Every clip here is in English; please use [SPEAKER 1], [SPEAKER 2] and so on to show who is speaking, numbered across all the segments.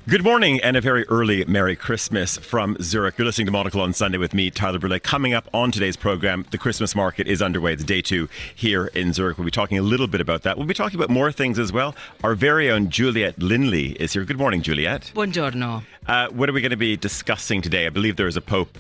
[SPEAKER 1] Good morning and a very early Merry Christmas from Zurich. You're listening to Monocle on Sunday with me, Tyler Brûlé. Coming up on today's program, the Christmas market is underway. It's day 2 here in Zurich. We'll be talking a little bit about that. We'll be talking about more things as well. Our very own Juliet Linley is here. Good morning, Juliet.
[SPEAKER 2] Buongiorno.
[SPEAKER 1] What are we going to be discussing today? I believe there is a Pope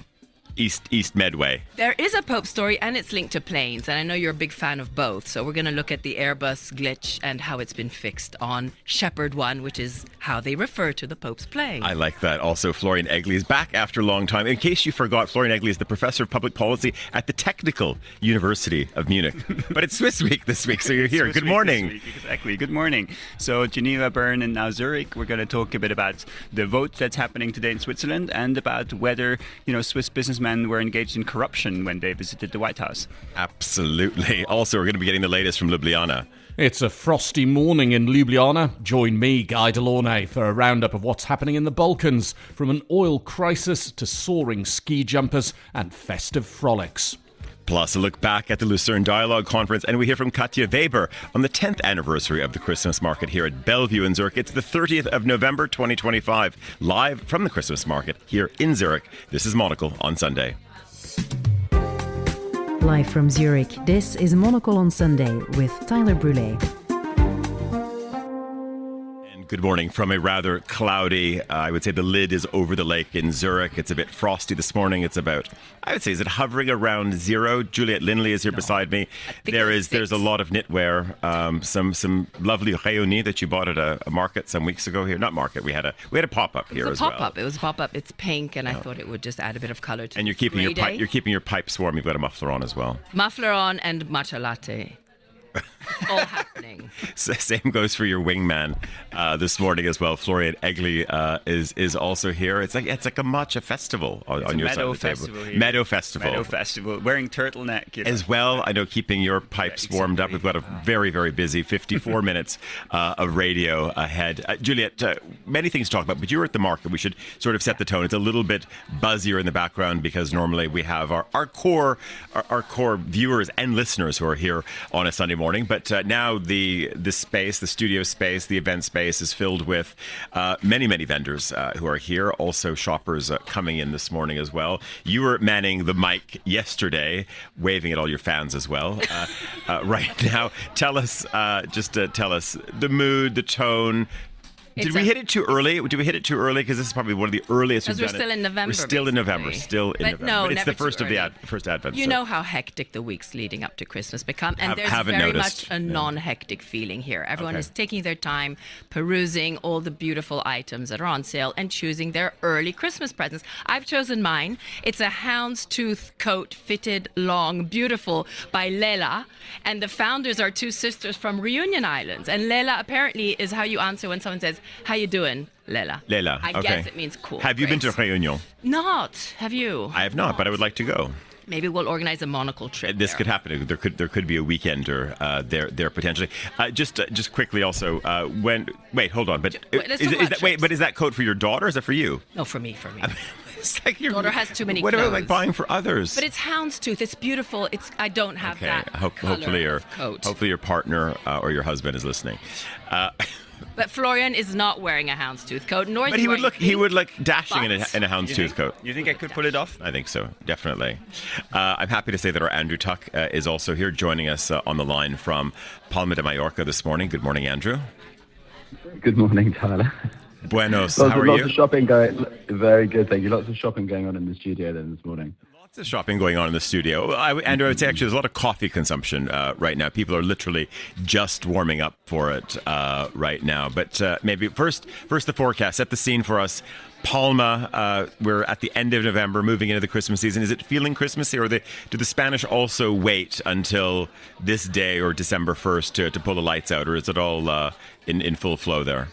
[SPEAKER 1] East Medway.
[SPEAKER 2] There is a Pope story and it's linked to planes, and I know you're a big fan of both, so we're going to look at the Airbus glitch and how it's been fixed on Shepherd 1, which is how they refer to the Pope's plane.
[SPEAKER 1] I like that. Also, Florian Egli is back after a long time. In case you forgot, Florian Egli is the Professor of Public Policy at the Technical University of Munich. But it's Swiss Week this week, so you're here. Good morning.
[SPEAKER 3] Exactly. Good morning. So Geneva, Bern, and now Zurich. We're going to talk a bit about the vote that's happening today in Switzerland and about whether, Swiss businessmen were engaged in corruption when they visited the White House.
[SPEAKER 1] Absolutely. Also, we're going to be getting the latest from Ljubljana.
[SPEAKER 4] It's a frosty morning in Ljubljana. Join me, Guy Delaunay, for a roundup of what's happening in the Balkans, from an oil crisis to soaring ski jumpers and festive frolics.
[SPEAKER 1] Plus, a look back at the Lucerne Dialogue Conference, and we hear from Katja Weber on the 10th anniversary of the Christmas market here at Bellevue in Zurich. It's the 30th of November 2025, live from the Christmas market here in Zurich. This is Monocle on Sunday.
[SPEAKER 5] Live from Zurich, this is Monocle on Sunday with Tyler Brûlé.
[SPEAKER 1] Good morning from a rather cloudy, I would say the lid is over the lake in Zurich. It's a bit frosty this morning. It's about, I would say, is it hovering around 0? Juliet Linley is here beside me. There's a lot of knitwear, some lovely rayonni that you bought at a market some weeks ago here. Not market, we had a pop-up here as well.
[SPEAKER 2] It was a pop-up. It's pink, and I thought it would just add a bit of color to it.
[SPEAKER 1] And you're keeping your pipes warm. You've got a muffler on as well.
[SPEAKER 2] Muffler on and matcha latte. All happening.
[SPEAKER 1] Same goes for your wingman this morning as well. Florian Egli is also here. It's like a matcha festival on your side of the table. Meadow Festival.
[SPEAKER 3] Wearing turtleneck.
[SPEAKER 1] As well, I know, keeping your pipes warmed up. We've got a very, very busy 54 minutes of radio ahead. Juliet, many things to talk about, but you were at the market. We should sort of set the tone. It's a little bit buzzier in the background because normally we have our core viewers and listeners who are here on a Sunday morning. But now the space, the studio space, the event space is filled with many, many vendors who are here. Also shoppers coming in this morning as well. You were manning the mic yesterday, waving at all your fans as well. Right now, tell us the mood, the tone. Did we hit it too early? Because this is probably one of the earliest we've done it.
[SPEAKER 2] Because we're still in November.
[SPEAKER 1] We're still in November.
[SPEAKER 2] No,
[SPEAKER 1] but it's the first Advent.
[SPEAKER 2] You know how hectic the weeks leading up to Christmas become, and there's very much a non-hectic feeling here. Everyone is taking their time, perusing all the beautiful items that are on sale and choosing their early Christmas presents. I've chosen mine. It's a houndstooth coat, fitted, long, beautiful, by Leila, and the founders are 2 sisters from Reunion Islands. And Leila apparently is how you answer when someone says, "How you doing, Leila?"
[SPEAKER 1] Leila.
[SPEAKER 2] I guess it means cool.
[SPEAKER 1] Have you been to Réunion?
[SPEAKER 2] Not. Have you?
[SPEAKER 1] I have not, but I would like to go.
[SPEAKER 2] Maybe we'll organize a monocle trip.
[SPEAKER 1] This could happen. There could be a weekender there potentially. Just quickly also. Wait, hold on. But is that coat for your daughter? Or is that for you?
[SPEAKER 2] No, for me.
[SPEAKER 1] It's like your
[SPEAKER 2] daughter has too many
[SPEAKER 1] What
[SPEAKER 2] clothes.
[SPEAKER 1] about like buying for others?
[SPEAKER 2] But it's houndstooth. It's beautiful. I don't have that color of coat.
[SPEAKER 1] Hopefully your partner or your husband is listening.
[SPEAKER 2] But Florian is not wearing a houndstooth coat, nor.
[SPEAKER 1] But he would look dashing in a houndstooth coat.
[SPEAKER 3] You think I could pull it off?
[SPEAKER 1] I think so, definitely. I'm happy to say that our Andrew Tuck is also here, joining us on the line from Palma de Mallorca this morning. Good morning, Andrew.
[SPEAKER 6] Good morning, Tyler.
[SPEAKER 1] Buenos. How are you?
[SPEAKER 6] Lots of shopping going. Very good, thank you. Lots of shopping going on in the studio then this morning.
[SPEAKER 1] Lots of shopping going on in the studio. Andrew, I would say actually there's a lot of coffee consumption right now. People are literally just warming up for it right now. But maybe first the forecast. Set the scene for us. Palma, we're at the end of November, moving into the Christmas season. Is it feeling Christmassy, or do the Spanish also wait until this day or December 1st to pull the lights out, or is it all in full flow there?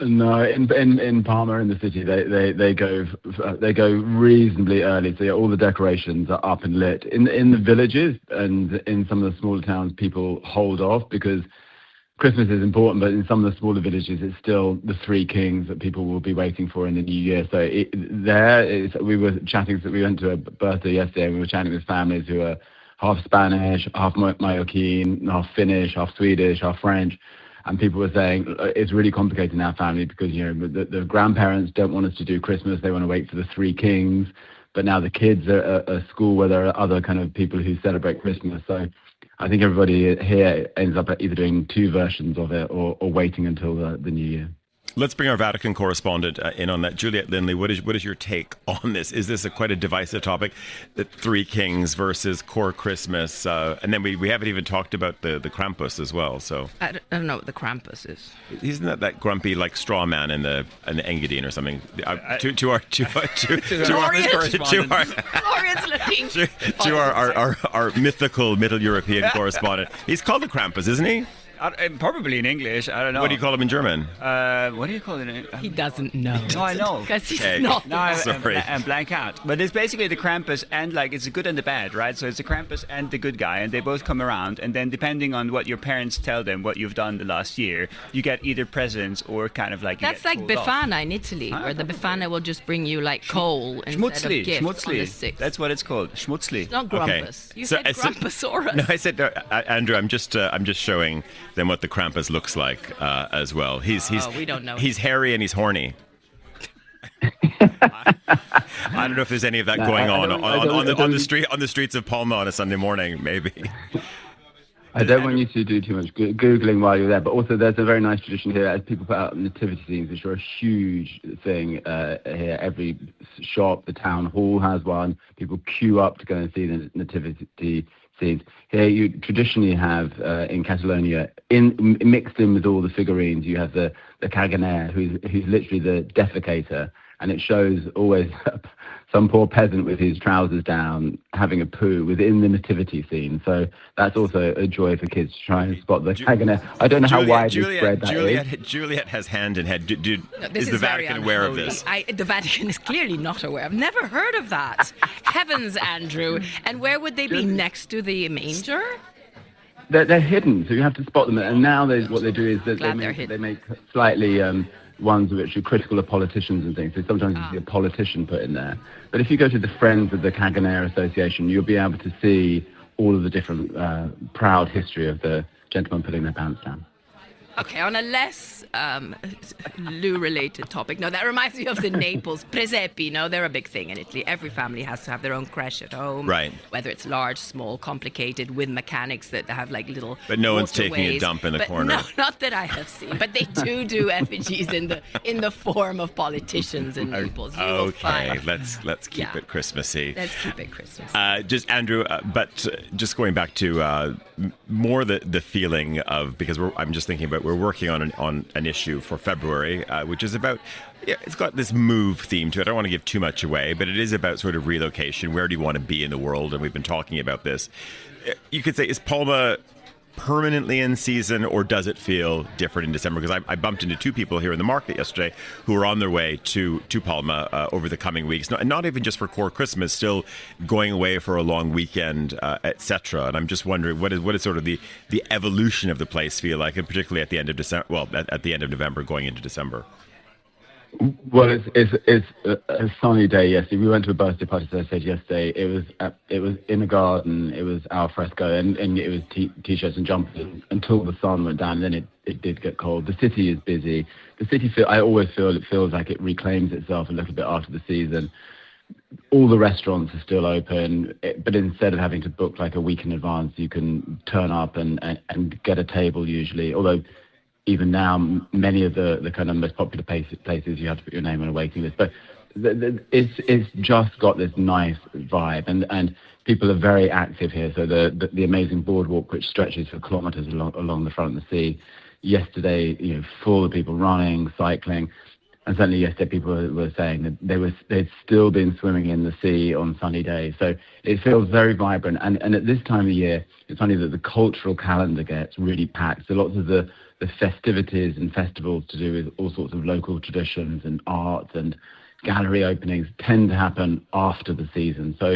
[SPEAKER 6] No, in Palma, in the city, they go reasonably early. So all the decorations are up and lit. In the villages and in some of the smaller towns, people hold off because Christmas is important. But in some of the smaller villages, it's still the 3 kings that people will be waiting for in the new year. So we were chatting. So we went to a birthday yesterday, and we were chatting with families who are half Spanish, half Mallorquin, half Finnish, half Swedish, half French. And people were saying it's really complicated in our family because, the grandparents don't want us to do Christmas. They want to wait for the Three Kings. But now the kids are at school where there are other kind of people who celebrate Christmas. So I think everybody here ends up either doing two versions of it or waiting until the new year.
[SPEAKER 1] Let's bring our Vatican correspondent in on that. Juliet, Linley, what is your take on this? Is this quite a divisive topic, the Three Kings versus core Christmas? And then we haven't even talked about the Krampus as well. So
[SPEAKER 2] I don't know what the Krampus is.
[SPEAKER 1] Isn't that grumpy like straw man in the Engadine or something? Our mythical Middle European correspondent. He's called the Krampus, isn't he?
[SPEAKER 3] Probably in English, I don't know.
[SPEAKER 1] What do you call him in German?
[SPEAKER 3] What do you call it?
[SPEAKER 2] He doesn't know.
[SPEAKER 3] No, I know.
[SPEAKER 2] Because he's not.
[SPEAKER 3] No, I'm blank out. But it's basically the Krampus and it's the good and the bad, right? So it's the Krampus and the good guy, and they both come around. And then depending on what your parents tell them, what you've done the last year, you get either presents or kind of like.
[SPEAKER 2] That's like Befana in Italy, where the Befana will just bring you like coal instead of gifts on the 6th.
[SPEAKER 3] That's what it's called. Schmutzli.
[SPEAKER 2] It's not Grumpus. Okay. You said Grumpusaurus.
[SPEAKER 1] No, I said Andrew. I'm just showing them what the Krampus looks like as well.
[SPEAKER 2] We don't know.
[SPEAKER 1] He's hairy and he's horny. I don't know if there's any of that going on the streets of Palma on a Sunday morning. Maybe.
[SPEAKER 6] I don't want you to do too much Googling while you're there, but also there's a very nice tradition here as people put out nativity scenes, which are a huge thing here. Every shop, the town hall has one. People queue up to go and see the nativity scenes. Here you traditionally have, in Catalonia, mixed in with all the figurines, you have the caganer, who's literally the defecator, and it shows always some poor peasant with his trousers down having a poo within the nativity scene. So that's also a joy for kids to try and spot the caganer. I don't know how widely spread that is.
[SPEAKER 1] Juliet has hand in head. Is the Vatican aware of this?
[SPEAKER 2] The Vatican is clearly not aware. I've never heard of that. Heavens, Andrew. And where would they be? Next to the manger?
[SPEAKER 6] They're hidden, so you have to spot them. And now what they do is that they make slightly ones which are critical of politicians and things. So sometimes you see a politician put in there. But if you go to the Friends of the Caganer Association, you'll be able to see all of the different proud history of the gentlemen putting their pants down.
[SPEAKER 2] Okay, on a less loo-related topic. No, that reminds me of the Naples. Presepi, they're a big thing in Italy. Every family has to have their own creche at home.
[SPEAKER 1] Right.
[SPEAKER 2] Whether it's large, small, complicated, with mechanics that have like little
[SPEAKER 1] But no one's taking a dump in the corner.
[SPEAKER 2] No, not that I have seen. But they do effigies in the form of politicians in Naples.
[SPEAKER 1] Okay, let's keep it Christmassy.
[SPEAKER 2] Let's keep it Christmassy.
[SPEAKER 1] Just Andrew, but just going back to more the feeling of, because I'm just thinking about, we're working on an issue for February, which is about, it's got this move theme to it. I don't want to give too much away, but it is about sort of relocation. Where do you want to be in the world? And we've been talking about this. You could say, is Palma permanently in season, or does it feel different in December? Because I bumped into two people here in the market yesterday who are on their way to Palma over the coming weeks, not even just for core Christmas, still going away for a long weekend, etc. And I'm just wondering, what is sort of the evolution of the place feel like, and particularly at the end of December, at the end of November going into December?
[SPEAKER 6] Well, it's a sunny day yesterday. We went to a birthday party, as I said yesterday. It was in a garden. It was al fresco, and it was t-shirts and jumpers until the sun went down. And then it did get cold. The city is busy. The city, I always feel it feels like it reclaims itself a little bit after the season. All the restaurants are still open, but instead of having to book like a week in advance, you can turn up and get a table usually. Although even now, many of the kind of most popular places, you have to put your name on a waiting list. But it's just got this nice vibe, and people are very active here. So the amazing boardwalk, which stretches for kilometres along the front of the sea, yesterday, full of people running, cycling. And certainly yesterday, people were saying that they'd still been swimming in the sea on sunny days. So it feels very vibrant. And at this time of year, it's funny that the cultural calendar gets really packed. So lots of the festivities and festivals to do with all sorts of local traditions and arts and gallery openings tend to happen after the season. So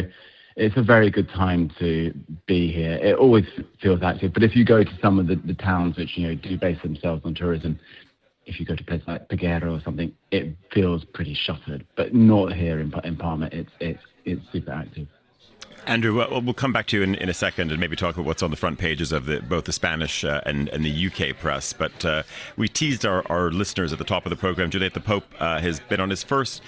[SPEAKER 6] it's a very good time to be here. It always feels active. But if you go to some of the towns which do base themselves on tourism, if you go to places like Pagera or something, it feels pretty shuttered. But not here in Palma. It's super active.
[SPEAKER 1] Andrew, we'll come back to you in a second and maybe talk about what's on the front pages of both the Spanish and the UK press. But we teased our listeners at the top of the program. Juliet, the Pope has been on his first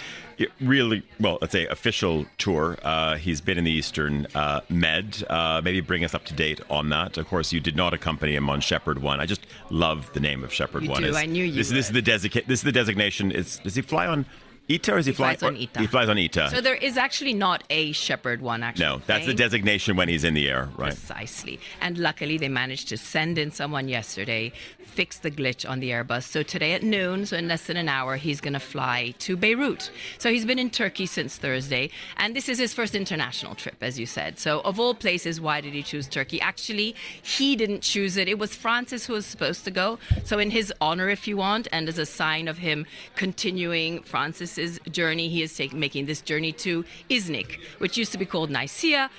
[SPEAKER 1] really, well, let's say official tour. He's been in the Eastern Med. Maybe bring us up to date on that. Of course, you did not accompany him on Shepherd One. I just love the name of Shepherd One.
[SPEAKER 2] I knew you
[SPEAKER 1] This is the designation. Does he fly on ITA, or is he flies
[SPEAKER 2] on ITA?
[SPEAKER 1] He flies on ITA.
[SPEAKER 2] So there is actually not a Shepherd One, actually.
[SPEAKER 1] No, that's the designation when he's in the air, right?
[SPEAKER 2] Precisely. And luckily, they managed to send in someone yesterday, fix the glitch on the Airbus. So today at noon, so in less than an hour, he's going to fly to Beirut. So he's been in Turkey since Thursday, and this is his first international trip, as you said. So of all places, why did he choose Turkey? Actually, he didn't choose it. It was Francis who was supposed to go. So in his honor, if you want, and as a sign of him continuing Francis's journey, he is making this journey to Iznik, which used to be called Nicaea.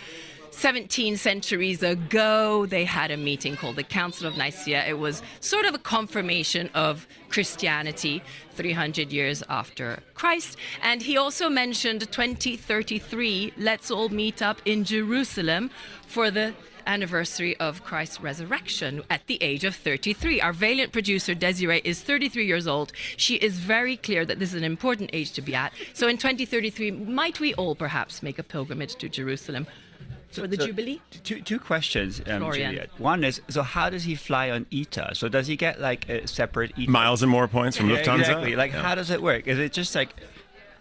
[SPEAKER 2] 17 centuries ago, they had a meeting called the Council of Nicaea. It was sort of a confirmation of Christianity 300 years after Christ. And he also mentioned 2033, let's all meet up in Jerusalem for the anniversary of Christ's resurrection at the age of 33. Our valiant producer, Desiree, is 33 years old. She is very clear that this is an important age to be at. So in 2033, might we all perhaps make a pilgrimage to Jerusalem for the Jubilee?
[SPEAKER 3] Two questions,
[SPEAKER 2] Florian.
[SPEAKER 3] Juliet. One is, so how does he fly on ITA? So does he get like a separate ITA?
[SPEAKER 1] Miles and more points from Lufthansa?
[SPEAKER 3] Exactly. Like, how does it work? Is it just like,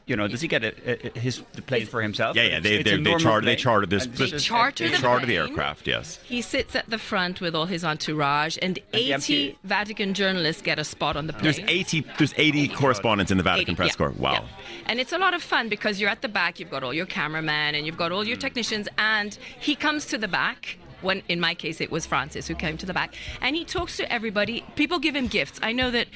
[SPEAKER 3] does he get the plane for himself?
[SPEAKER 1] Yeah. They charter the aircraft. Yes.
[SPEAKER 2] He sits at the front with all his entourage, and 80 Vatican journalists get a spot on the plane.
[SPEAKER 1] There's 80 correspondents in the Vatican press corps. Wow.
[SPEAKER 2] Yeah. And it's a lot of fun because you're at the back. You've got all your cameramen and you've got all your technicians, and he comes to the back. When, in my case, it was Francis who came to the back, and he talks to everybody. People give him gifts. I know that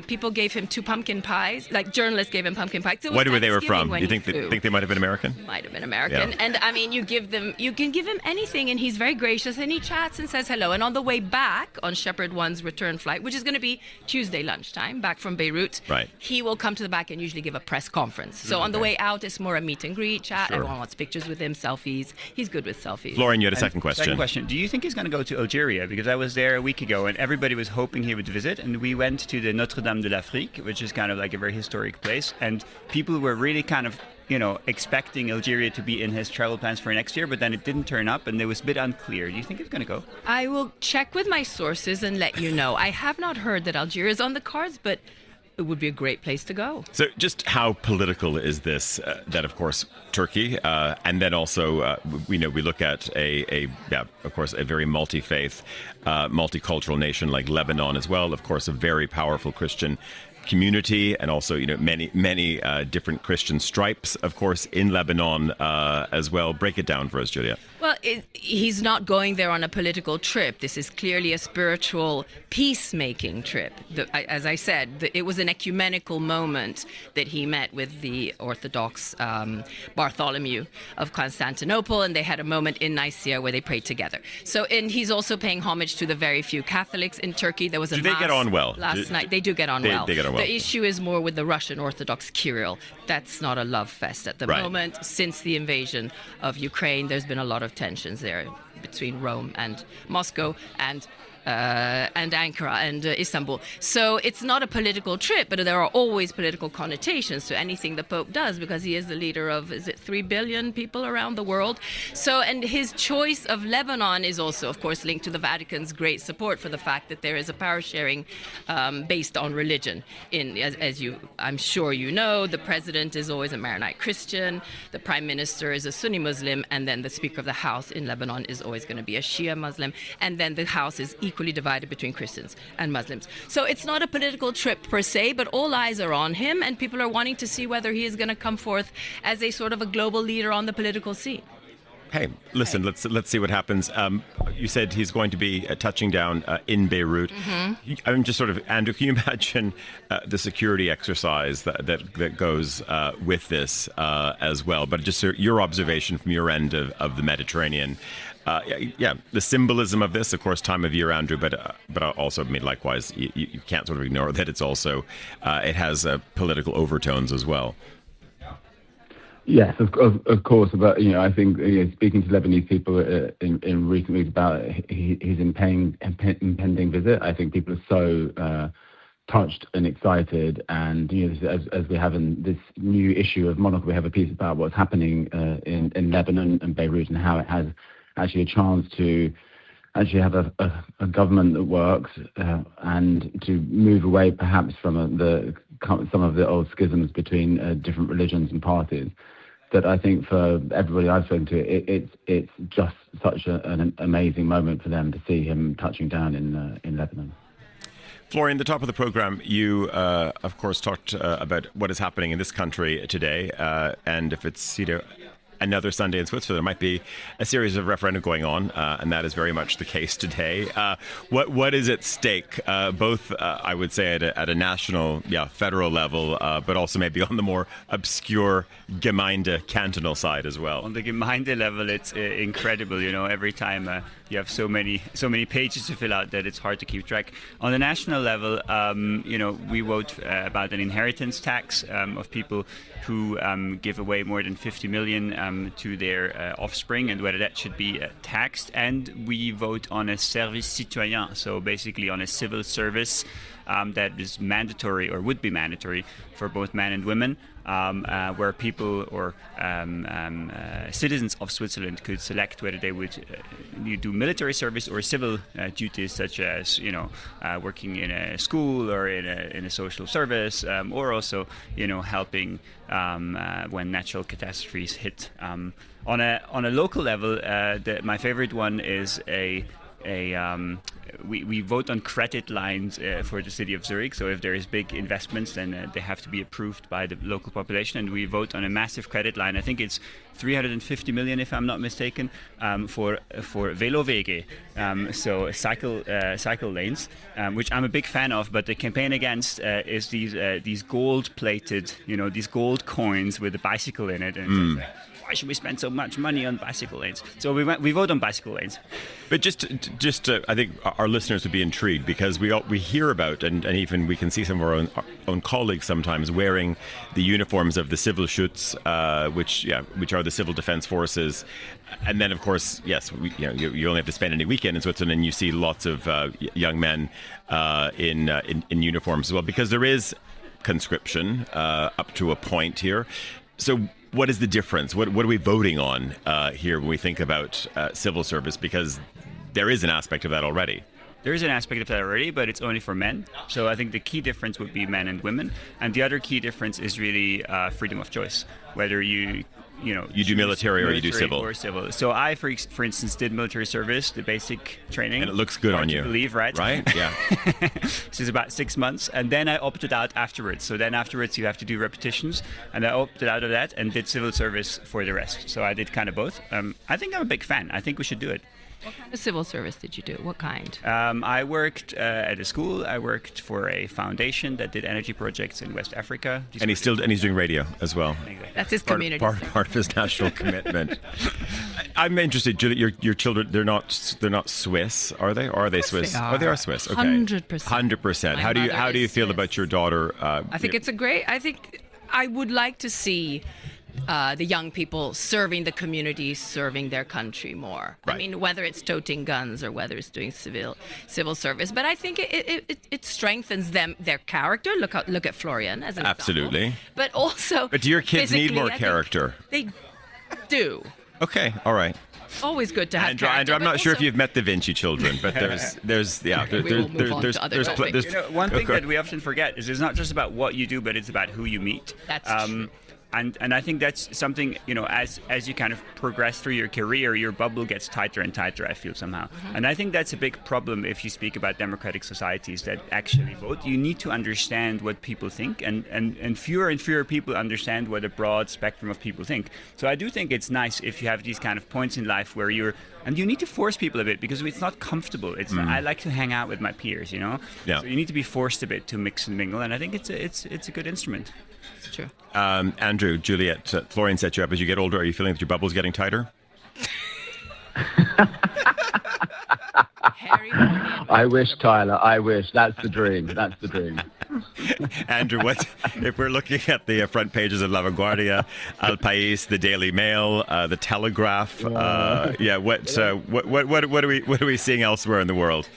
[SPEAKER 2] people gave him 2 pumpkin pies, like journalists gave him pumpkin pies. So
[SPEAKER 1] whatever they were from. You think they might have been American?
[SPEAKER 2] Might have been American.
[SPEAKER 1] Yeah.
[SPEAKER 2] And I mean, you can give him anything, and he's very gracious, and he chats and says hello. And on the way back on Shepherd One's return flight, which is going to be Tuesday lunchtime, back from Beirut,
[SPEAKER 1] right,
[SPEAKER 2] he will come to the back and usually give a press conference. So on the way out, it's more a meet and greet chat.
[SPEAKER 1] Sure.
[SPEAKER 2] Everyone wants pictures with him, selfies. He's good with selfies.
[SPEAKER 1] Florian, you had a second question.
[SPEAKER 3] Second question. Do you think he's going to go to Algeria? Because I was there a week ago and everybody was hoping he would visit, and we went to the Notre Dame de l'Afrique, which is kind of like a very historic place, and people were really kind of expecting Algeria to be in his travel plans for next year, but then it didn't turn up and it was a bit unclear. Do you think he's going to go?
[SPEAKER 2] I will check with my sources and let you know. I have not heard that Algeria is on the cards, but it would be a great place to go.
[SPEAKER 1] So just how political is this? That, of course, Turkey, and then also, we look at of course, a very multi-faith, multicultural nation like Lebanon as well. Of course, a very powerful Christian community, and also many different Christian stripes, of course, in Lebanon as well. Break it down for us, Juliet.
[SPEAKER 2] Well, he's not going there on a political trip. This is clearly a spiritual peacemaking trip. As I said, it was an ecumenical moment that he met with the Orthodox Bartholomew of Constantinople, and they had a moment in Nicaea where they prayed together. So, and he's also paying homage to the very few Catholics in Turkey. There was a
[SPEAKER 1] mass. Do they get on well?
[SPEAKER 2] Last night. They do get on well.
[SPEAKER 1] They get on well.
[SPEAKER 2] The issue is more with the Russian Orthodox Kirill. That's not a love fest at the moment. Since the invasion of Ukraine, there's been a lot of tensions there between Rome and Moscow and Ankara and Istanbul. So it's not a political trip, but there are always political connotations to anything the Pope does, because he is the leader of, 3 billion people around the world. So, and his choice of Lebanon is also, of course, linked to the Vatican's great support for the fact that there is a power sharing based on religion. I'm sure you know, the president is always a Maronite Christian, the prime minister is a Sunni Muslim, and then the Speaker of the House in Lebanon is always going to be a Shia Muslim, and then the House is equally divided between Christians and Muslims. So it's not a political trip per se, but all eyes are on him, and people are wanting to see whether he is going to come forth as a sort of a global leader on the political scene.
[SPEAKER 1] Hey, listen, let's see what happens. You said he's going to be touching down in Beirut. Mm-hmm. I'm just sort of, Andrew, can you imagine the security exercise that goes with this as well? But just your observation from your end of the Mediterranean. The symbolism of this, of course, time of year, Andrew, but also, I mean, likewise, you can't sort of ignore that it's also, it has political overtones as well.
[SPEAKER 6] Yes, of course. But I think speaking to Lebanese people in recent weeks about his impending visit, I think people are so touched and excited. And as we have in this new issue of Monocle, we have a piece about what's happening in Lebanon and Beirut and how it has actually a chance to actually have a government that works and to move away perhaps from some of the old schisms between different religions and parties. That I think for everybody I've spoken to, it's just such an amazing moment for them to see him touching down in Lebanon.
[SPEAKER 1] Florian, the top of the program, you, of course, talked about what is happening in this country today, and if it's another Sunday in Switzerland, there might be a series of referenda going on, and that is very much the case today. What is at stake, both, I would say, at a national, federal level, but also maybe on the more obscure Gemeinde, cantonal side as well?
[SPEAKER 3] On the Gemeinde level, it's incredible. Every time you have so many pages to fill out that it's hard to keep track. On the national level, we vote about an inheritance tax of people who give away more than 50 million to their offspring, and whether that should be taxed. And we vote on a service citoyen, so basically on a civil service that is mandatory or would be mandatory for both men and women, where people or citizens of Switzerland could select whether they would do military service or civil duties, such as working in a school or in a social service, or also helping when natural catastrophes hit. On a local level, my favorite one is we vote on credit lines for the city of Zürich. So if there is big investments, then they have to be approved by the local population, and we vote on a massive credit line. I think it's 350 million, if I'm not mistaken, for Velowege, so cycle lanes, which I'm a big fan of. But the campaign against is these gold-plated, these gold coins with a bicycle in it, and why should we spend so much money on bicycle lanes? So we vote on bicycle lanes.
[SPEAKER 1] But just I think our listeners would be intrigued, because we hear about, and even we can see some of our own colleagues sometimes wearing the uniforms of the Civil Schutz, which are the civil defense forces. And then, of course, yes, you only have to spend any weekend in Switzerland, and you see lots of young men in uniforms as well, because there is conscription up to a point here. So what is the difference? What are we voting on here when we think about civil service? Because there is an aspect of that already.
[SPEAKER 3] There is an aspect of that already, but it's only for men. So I think the key difference would be men and women. And the other key difference is really freedom of choice, whether you
[SPEAKER 1] do military or you do civil.
[SPEAKER 3] Or civil. So I, for instance, did military service, the basic training.
[SPEAKER 1] And it looks good on you.
[SPEAKER 3] Believe, right?
[SPEAKER 1] Right? Yeah.
[SPEAKER 3] This is about 6 months. And then I opted out afterwards. So then afterwards you have to do repetitions. And I opted out of that and did civil service for the rest. So I did kind of both. I think I'm a big fan. I think we should do it.
[SPEAKER 2] What kind of civil service did you do? What kind?
[SPEAKER 3] I worked at a school. I worked for a foundation that did energy projects in West Africa.
[SPEAKER 1] And he's doing radio as well.
[SPEAKER 2] That's his community.
[SPEAKER 1] Part of his national commitment. I'm interested, Juliet. Your children, they're not Swiss, are they? Or are they Swiss?
[SPEAKER 2] They are.
[SPEAKER 1] Oh, they are Swiss. Okay.
[SPEAKER 2] 100%.
[SPEAKER 1] How do you feel about your daughter?
[SPEAKER 2] I think it's I think I would like to see the young people serving the community, serving their country more.
[SPEAKER 1] Right.
[SPEAKER 2] I mean, whether it's toting guns or whether it's doing civil service, but I think it strengthens their character. Look at Florian as an
[SPEAKER 1] Absolutely.
[SPEAKER 2] example. But also,
[SPEAKER 1] but do your kids need more character?
[SPEAKER 2] They do.
[SPEAKER 1] Okay, all right.
[SPEAKER 2] Always good to have
[SPEAKER 1] Andrew, I'm not sure if you've met the Vinci children, but there's
[SPEAKER 3] one thing that we often forget is it's not just about what you do, but it's about who you meet.
[SPEAKER 2] That's true.
[SPEAKER 3] And I think that's something, as you kind of progress through your career, your bubble gets tighter and tighter, I feel, somehow. Mm-hmm. And I think that's a big problem if you speak about democratic societies that actually vote. You need to understand what people think, and fewer people understand what a broad spectrum of people think. So I do think it's nice if you have these kind of points in life where and you need to force people a bit, because it's not comfortable. I like to hang out with my peers, Yeah. So you need to be forced a bit to mix and mingle, and I think it's a good instrument.
[SPEAKER 2] It's true.
[SPEAKER 1] Andrew, Juliet, Florian set you up. As you get older, are you feeling that your bubble's getting tighter?
[SPEAKER 6] I wish, Tyler. I wish. That's the dream.
[SPEAKER 1] Andrew, if we're looking at the front pages of La Vanguardia, El País, the Daily Mail, the Telegraph? What are we seeing elsewhere in the world?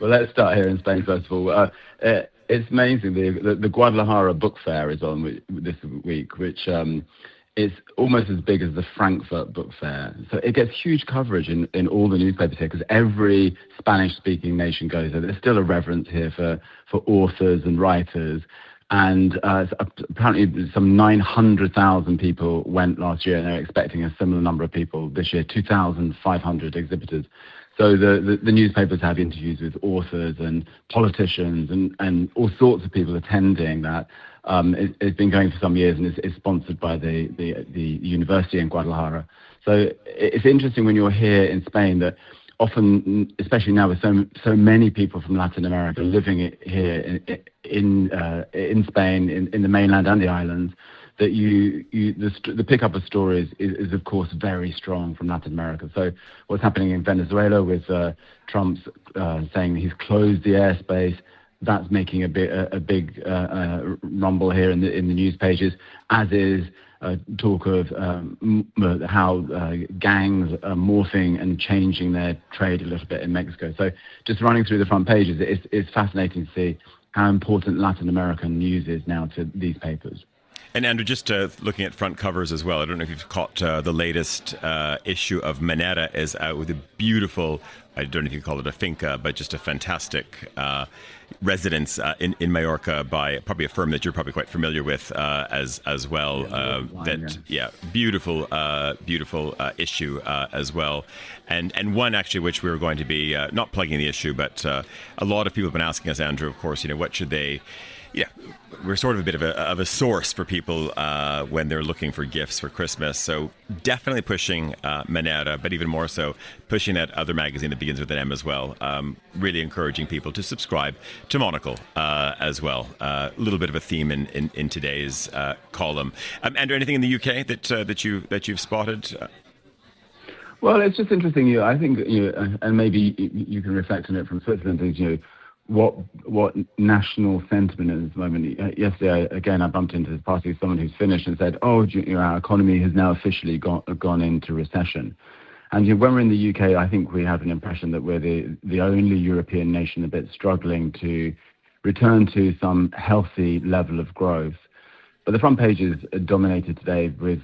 [SPEAKER 6] Well, let's start here in Spain first of all. It's amazing. The Guadalajara Book Fair is on this week, which is almost as big as the Frankfurt Book Fair. So it gets huge coverage in all the newspapers here because every Spanish-speaking nation goes there. There's still a reverence here for authors and writers. And apparently some 900,000 people went last year, and they're expecting a similar number of people this year, 2,500 exhibitors. So the newspapers have interviews with authors and politicians and all sorts of people attending that. It's been going for some years, and it's sponsored by the university in Guadalajara. So it's interesting when you're here in Spain that often, especially now with so many people from Latin America living here in Spain, in the mainland and the islands, that the pickup of stories is of course very strong from Latin America. So what's happening in Venezuela with Trump's saying he's closed the airspace, that's making a big rumble here in the news pages, as is talk of how gangs are morphing and changing their trade a little bit in Mexico. So just running through the front pages, it's fascinating to see how important Latin American news is now to these papers.
[SPEAKER 1] And Andrew, just looking at front covers as well, I don't know if you've caught the latest issue of Manera is out with a beautiful, I don't know if you call it a finca, but just a fantastic residence in Mallorca by probably a firm that you're probably quite familiar with as well. Beautiful issue as well. And one actually which we were going to be not plugging the issue, but a lot of people have been asking us, Andrew, of course, what should they... Yeah, we're sort of a bit of a source for people when they're looking for gifts for Christmas. So definitely pushing Manera, but even more so pushing that other magazine that begins with an M as well. Really encouraging people to subscribe to Monocle as well. A little bit of a theme in today's column. Andrew, anything in the UK that you've spotted?
[SPEAKER 6] Well, it's just interesting. I think and maybe you can reflect on it from Switzerland. What national sentiment is at the moment. Yesterday, again, I bumped into this party with someone who's Finnish and said, our economy has now officially gone into recession. And when we're in the UK, I think we have an impression that we're the only European nation a bit struggling to return to some healthy level of growth. But the front page is dominated today with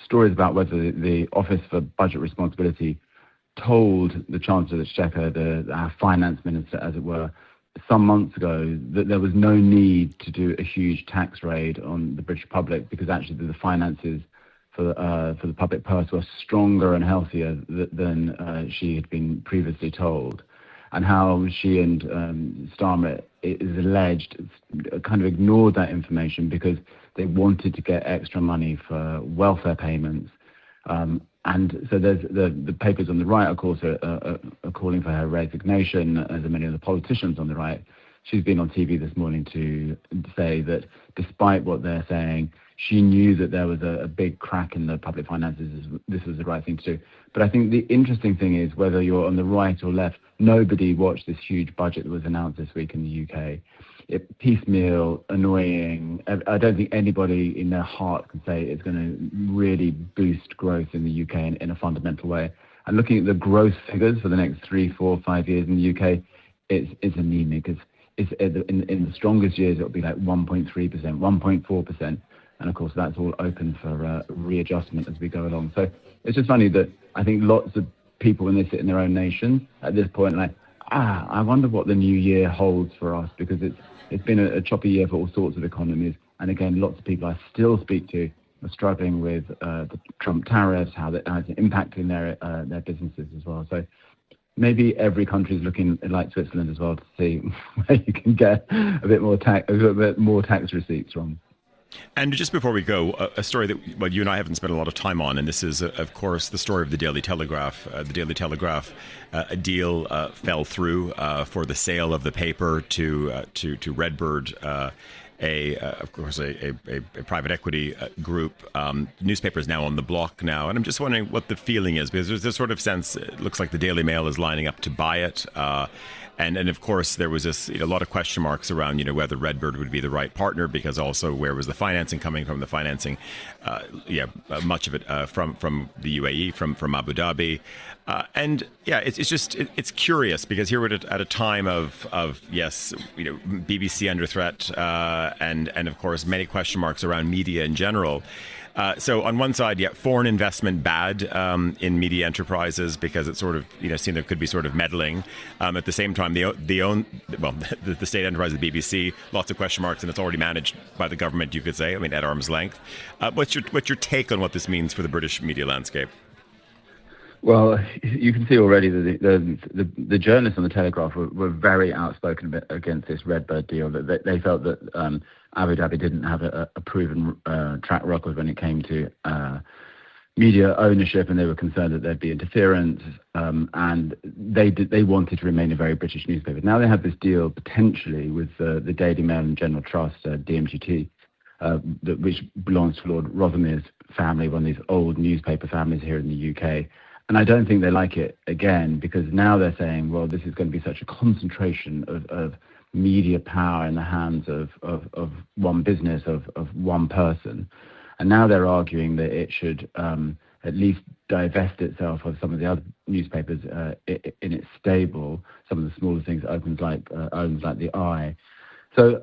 [SPEAKER 6] stories about whether the Office for Budget Responsibility told the Chancellor of the Exchequer, our finance minister, as it were, some months ago, that there was no need to do a huge tax raid on the British public because actually the finances for the public purse were stronger and healthier than she had been previously told. And how she and Starmer, it is alleged, kind of ignored that information because they wanted to get extra money for welfare payments. And so there's the papers on the right, of course, are calling for her resignation, as are many of the politicians on the right. She's been on TV this morning to say that despite what they're saying, she knew that there was a big crack in the public finances. This was the right thing to do. But I think the interesting thing is whether you're on the right or left, nobody watched this huge budget that was announced this week in the UK. Piecemeal, annoying. I don't think anybody in their heart can say it's going to really boost growth in the UK in a fundamental way. And looking at the growth figures for the next 3, 4, 5 years in the UK, it's anemic. It's in the strongest years, it'll be like 1.3%, 1.4%. And of course, that's all open for readjustment as we go along. So it's just funny that I think lots of people, when they sit in their own nations, at this point, I wonder what the new year holds for us, because it's been a choppy year for all sorts of economies. And again, lots of people I still speak to are struggling with the Trump tariffs, how it's impacting their businesses as well. So maybe every country is looking like Switzerland as well to see where you can get a bit more tax receipts from.
[SPEAKER 1] And just before we go, a story that you and I haven't spent a lot of time on, and this is, of course, the story of the Daily Telegraph. The Daily Telegraph, a deal fell through for the sale of the paper to Redbird, of course, a private equity group. Newspaper is now on the block now, and I'm just wondering what the feeling is, because there's this sort of sense, it looks like the Daily Mail is lining up to buy it. And of course, there was this, a lot of question marks around, whether Redbird would be the right partner, because also where was the financing coming from? The financing, much of it from the UAE, from Abu Dhabi. It's curious because here we're at a time of BBC under threat, and of course many question marks around media in general. So on one side, foreign investment bad in media enterprises because it's sort of seen there could be sort of meddling. At the same time, the state enterprise, the BBC, lots of question marks, and it's already managed by the government. You could say, at arm's length. What's your take on what this means for the British media landscape?
[SPEAKER 6] Well, you can see already that the journalists on the Telegraph were very outspoken against this Redbird deal. That they felt that Abu Dhabi didn't have a proven track record when it came to media ownership, and they were concerned that there'd be interference. And they wanted to remain a very British newspaper. Now they have this deal potentially with the Daily Mail and General Trust, DMGT, which belongs to Lord Rothermere's family, one of these old newspaper families here in the UK. And I don't think they like it again, because now they're saying, well, this is going to be such a concentration of media power in the hands of one business, of one person. And now they're arguing that it should at least divest itself of some of the other newspapers in its stable, some of the smaller things owns like the Eye. So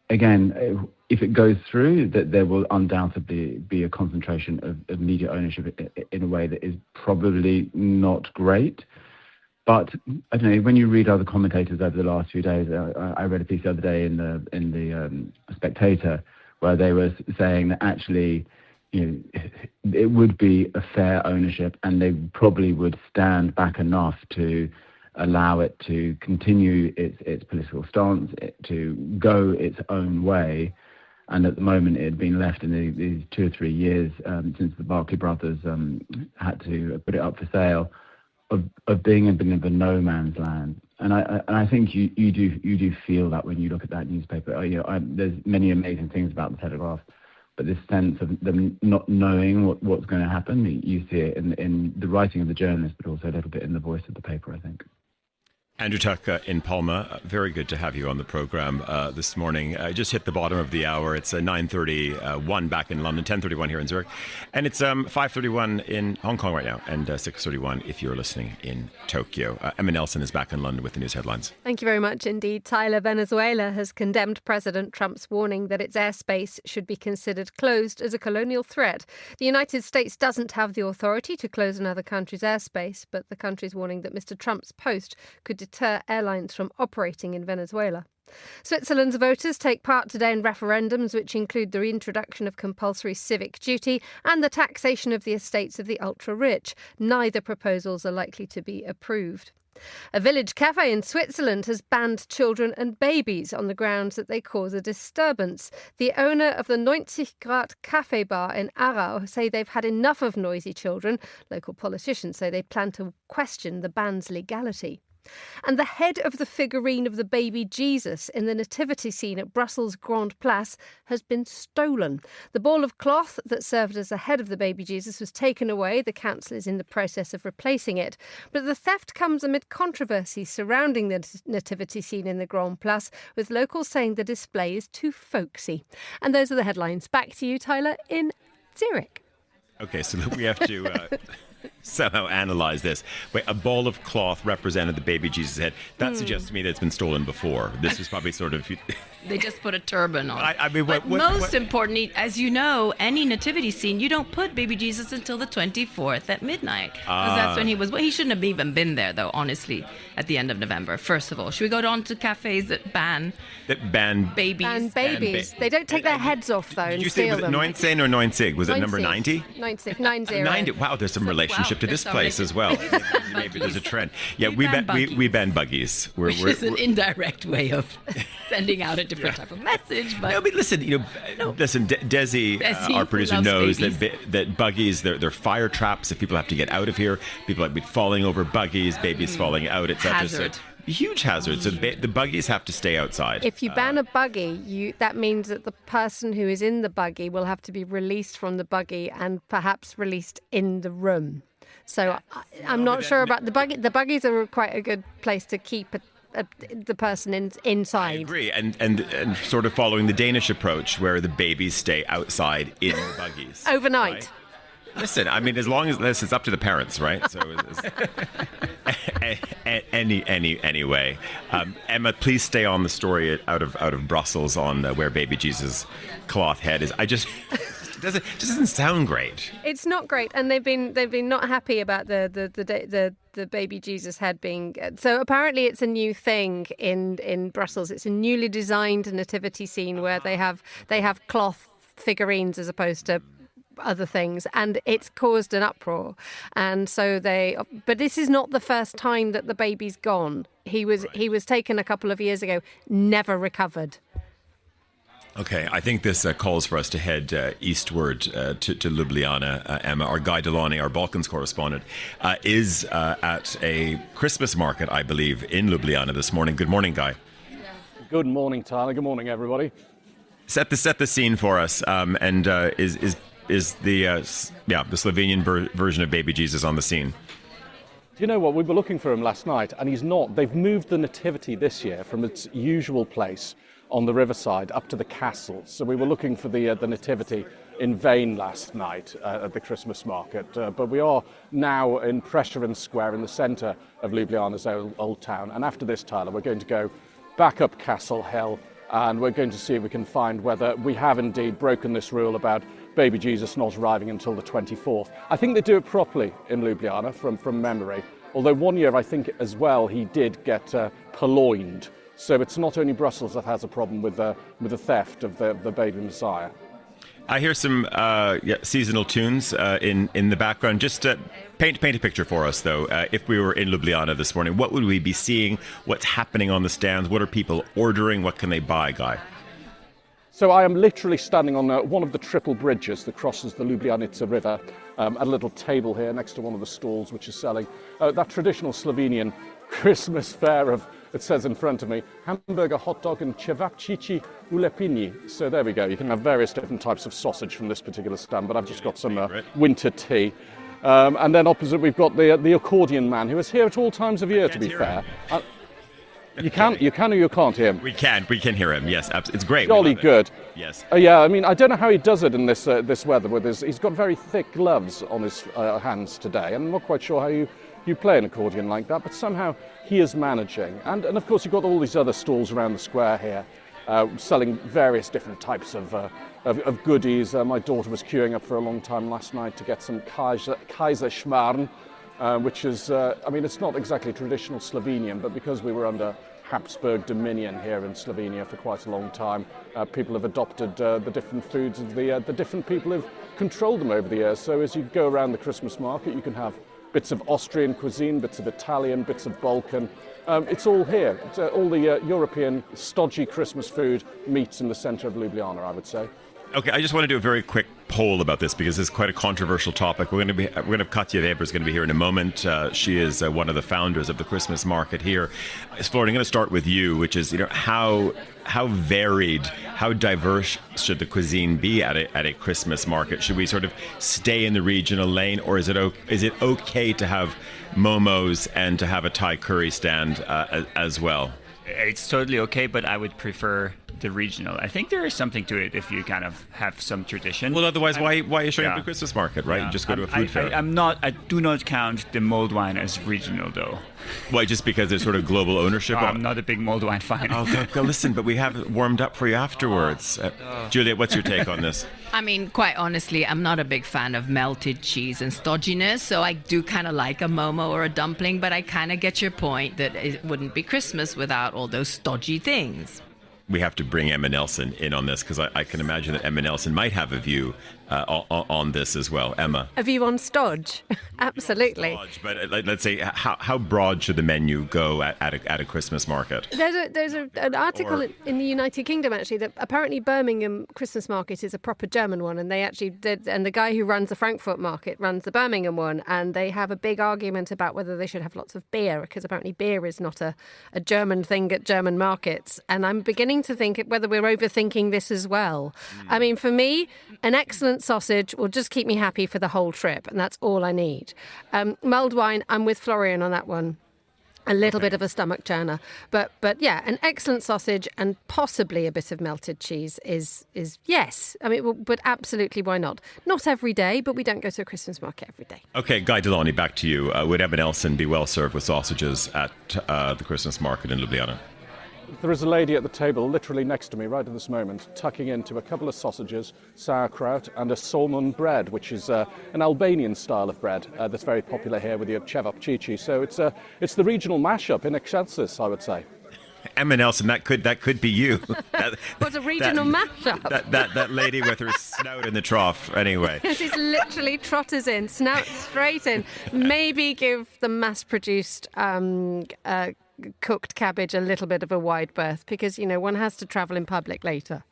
[SPEAKER 6] again, if it goes through, that there will undoubtedly be a concentration of media ownership in a way that is probably not great. But I don't know, when you read other commentators over the last few days, I read a piece the other day in the Spectator where they were saying that actually, it would be a fair ownership, and they probably would stand back enough to allow it to continue its political stance, to go its own way. And at the moment, it had been left in these 2 or 3 years since the Barclay brothers had to put it up for sale, of being a bit of a no man's land. And I think you do feel that when you look at that newspaper. There's many amazing things about the Telegraph, but this sense of them not knowing what's going to happen, you see it in the writing of the journalist, but also a little bit in the voice of the paper, I think.
[SPEAKER 1] Andrew Tuck in Palma, very good to have you on the program this morning. I just hit the bottom of the hour. It's 9:31 back in London, 10:31 here in Zurich, and it's 5:31 in Hong Kong right now, and 6:31 if you're listening in Tokyo. Emma Nelson is back in London with the news headlines.
[SPEAKER 7] Thank you very much indeed, Tyler. Venezuela has condemned President Trump's warning that its airspace should be considered closed as a colonial threat. The United States doesn't have the authority to close another country's airspace, but the country's warning that Mr. Trump's post could deter airlines from operating in Venezuela. Switzerland's voters take part today in referendums which include the reintroduction of compulsory civic duty and the taxation of the estates of the ultra-rich. Neither proposals are likely to be approved. A village cafe in Switzerland has banned children and babies on the grounds that they cause a disturbance. The owner of the 90 Grad Cafe Bar in Aarau say they've had enough of noisy children. Local politicians say they plan to question the ban's legality. And the head of the figurine of the baby Jesus in the nativity scene at Brussels Grand Place has been stolen. The ball of cloth that served as the head of the baby Jesus was taken away. The council is in the process of replacing it. But the theft comes amid controversy surrounding the nativity scene in the Grand Place, with locals saying the display is too folksy. And those are the headlines. Back to you, Tyler, in Zurich.
[SPEAKER 1] Okay, so we have to somehow analyze this. Wait, a ball of cloth represented the baby Jesus' head. That suggests to me that it's been stolen before. This is probably sort of...
[SPEAKER 2] They just put a turban on.
[SPEAKER 1] But
[SPEAKER 2] most importantly, as you know, any nativity scene, you don't put baby Jesus until the 24th at midnight. Because that's when he was... Well, he shouldn't have even been there, though, honestly, at the end of November. First of all, should we go on to cafes that ban babies?
[SPEAKER 7] Ban babies. They don't take their heads off, though, and steal them.
[SPEAKER 1] Was it 19 or 90? Was it number 90?
[SPEAKER 7] 90.
[SPEAKER 1] 90. Wow, there's some relationship to this place as well. Maybe there's a trend. Yeah, we ban buggies.
[SPEAKER 2] Which is an indirect way of sending out a different type of message. But
[SPEAKER 1] no, but listen, Desi, our producer, knows that buggies, they're fire traps. If people have to get out of here, people have been falling over buggies, babies falling out, etc.
[SPEAKER 2] Hazard.
[SPEAKER 1] Huge hazard. So the buggies have to stay outside.
[SPEAKER 7] If you ban a buggy, that means that the person who is in the buggy will have to be released from the buggy and perhaps released in the room. So I'm not sure about the buggy. The buggies are quite a good place to keep the person inside.
[SPEAKER 1] I agree, and sort of following the Danish approach, where the babies stay outside in the buggies
[SPEAKER 7] overnight.
[SPEAKER 1] Right? Listen, I mean, as long as this is up to the parents, right? So, anyway, Emma, please stay on the story out of Brussels on where baby Jesus' cloth head is. It doesn't sound great.
[SPEAKER 7] It's not great, and they've been not happy about the baby Jesus head being. So apparently, it's a new thing in Brussels. It's a newly designed nativity scene where they have cloth figurines as opposed to other things, and it's caused an uproar. And so but this is not the first time that the baby's gone. He was taken a couple of years ago, never recovered.
[SPEAKER 1] Okay, I think this calls for us to head eastward to Ljubljana. Emma, our Guy Delaunay, our Balkans correspondent, is at a Christmas market, I believe, in Ljubljana this morning. Good morning, Guy.
[SPEAKER 4] Good morning, Tyler. Good morning, everybody.
[SPEAKER 1] Set the scene for us, and is the Slovenian version of Baby Jesus on the scene?
[SPEAKER 4] Do you know what? We were looking for him last night, and he's not. They've moved the nativity this year from its usual place on the riverside up to the castle. So we were looking for the nativity in vain last night at the Christmas market. But we are now in Prashanth Square in the centre of Ljubljana's old town. And after this, Tyler, we're going to go back up Castle Hill, and we're going to see if we can find whether we have indeed broken this rule about baby Jesus not arriving until the 24th. I think they do it properly in Ljubljana from memory. Although one year, I think as well, he did get purloined. So it's not only Brussels that has a problem with the theft of the baby Messiah.
[SPEAKER 1] I hear some seasonal tunes in the background. Just paint a picture for us, though. If we were in Ljubljana this morning, what would we be seeing? What's happening on the stands? What are people ordering? What can they buy, Guy?
[SPEAKER 4] So I am literally standing on one of the triple bridges that crosses the Ljubljanica River, at a little table here next to one of the stalls which is selling that traditional Slovenian Christmas fare of, it says in front of me, hamburger, hot dog and cevapcici u lepini. So there we go. You can have various different types of sausage from this particular stand, but I've just got some winter tea. And then opposite we've got the accordion man, who is here at all times of year, to be fair. You can or you can't hear him?
[SPEAKER 1] We can hear him, yes. It's great.
[SPEAKER 4] Jolly good.
[SPEAKER 1] Yes.
[SPEAKER 4] Yeah, I mean, I don't know how he does it in this weather. He's got very thick gloves on his hands today, and I'm not quite sure how you play an accordion like that, but somehow he is managing. And of course, you've got all these other stalls around the square here, selling various different types of goodies. My daughter was queuing up for a long time last night to get some Kaiserschmarrn, which is, I mean, it's not exactly traditional Slovenian, but because we were under Habsburg dominion here in Slovenia for quite a long time, people have adopted the different foods of the different people who've controlled them over the years. So as you go around the Christmas market, you can have bits of Austrian cuisine, bits of Italian, bits of Balkan. It's all here. It's, all the European stodgy Christmas food meets in the centre of Ljubljana, I would say.
[SPEAKER 1] Okay, I just want to do a very quick poll about this because this is quite a controversial topic. We're going to have Katja Weber's going to be here in a moment. She is one of the founders of the Christmas market here. Florian, I'm going to start with you, which is, how varied, how diverse should the cuisine be at a Christmas market? Should we sort of stay in the regional lane, or is it okay to have momos and to have a Thai curry stand as well?
[SPEAKER 3] It's totally okay, but I would prefer the regional. I think there is something to it if you kind of have some tradition.
[SPEAKER 1] Well, otherwise, why are you showing up the Christmas market, right?
[SPEAKER 3] Yeah.
[SPEAKER 1] You just go to a food fair.
[SPEAKER 3] I do not count the mulled wine as regional, though.
[SPEAKER 1] Why, just because there's sort of global ownership?
[SPEAKER 3] I'm not a big mulled wine fan.
[SPEAKER 1] Oh, go listen, but we have it warmed up for you afterwards. Juliet, what's your take on this?
[SPEAKER 2] I mean, quite honestly, I'm not a big fan of melted cheese and stodginess, so I do kind of like a momo or a dumpling, but I kind of get your point that it wouldn't be Christmas without all those stodgy things.
[SPEAKER 1] We have to bring Emma Nelson in on this because I can imagine that Emma Nelson might have a view on this as well. Emma,
[SPEAKER 7] a view on stodge, absolutely.
[SPEAKER 1] Stodge, but let's say, how broad should the menu go at a Christmas market?
[SPEAKER 7] There's an article in the United Kingdom actually that apparently Birmingham Christmas market is a proper German one, and they actually did, and the guy who runs the Frankfurt market runs the Birmingham one, and they have a big argument about whether they should have lots of beer, because apparently beer is not a German thing at German markets. And I'm beginning to think whether we're overthinking this as well. I mean, for me, an excellent sausage will just keep me happy for the whole trip, and that's all I need. Mulled wine, I'm with Florian on that one. A little bit of a stomach churner, but yeah, an excellent sausage and possibly a bit of melted cheese is yes. I mean, but absolutely, why not? Not every day, but we don't go to a Christmas market every day.
[SPEAKER 1] Okay, Guy Delany, back to you. Would Emma Nelson be well served with sausages at the Christmas market in Ljubljana?
[SPEAKER 4] There is a lady at the table literally next to me right at this moment, tucking into a couple of sausages, sauerkraut and a salmon bread, which is an Albanian style of bread that's very popular here with the cevapcici. So it's the regional mashup in excelsis, I would say.
[SPEAKER 1] Emma Nelson, that could be you.
[SPEAKER 7] What's a regional mashup?
[SPEAKER 1] That lady with her snout in the trough, anyway.
[SPEAKER 7] She's literally trotters in, snout straight in. Maybe give the mass-produced cooked cabbage a little bit of a wide berth, because, you know, one has to travel in public later.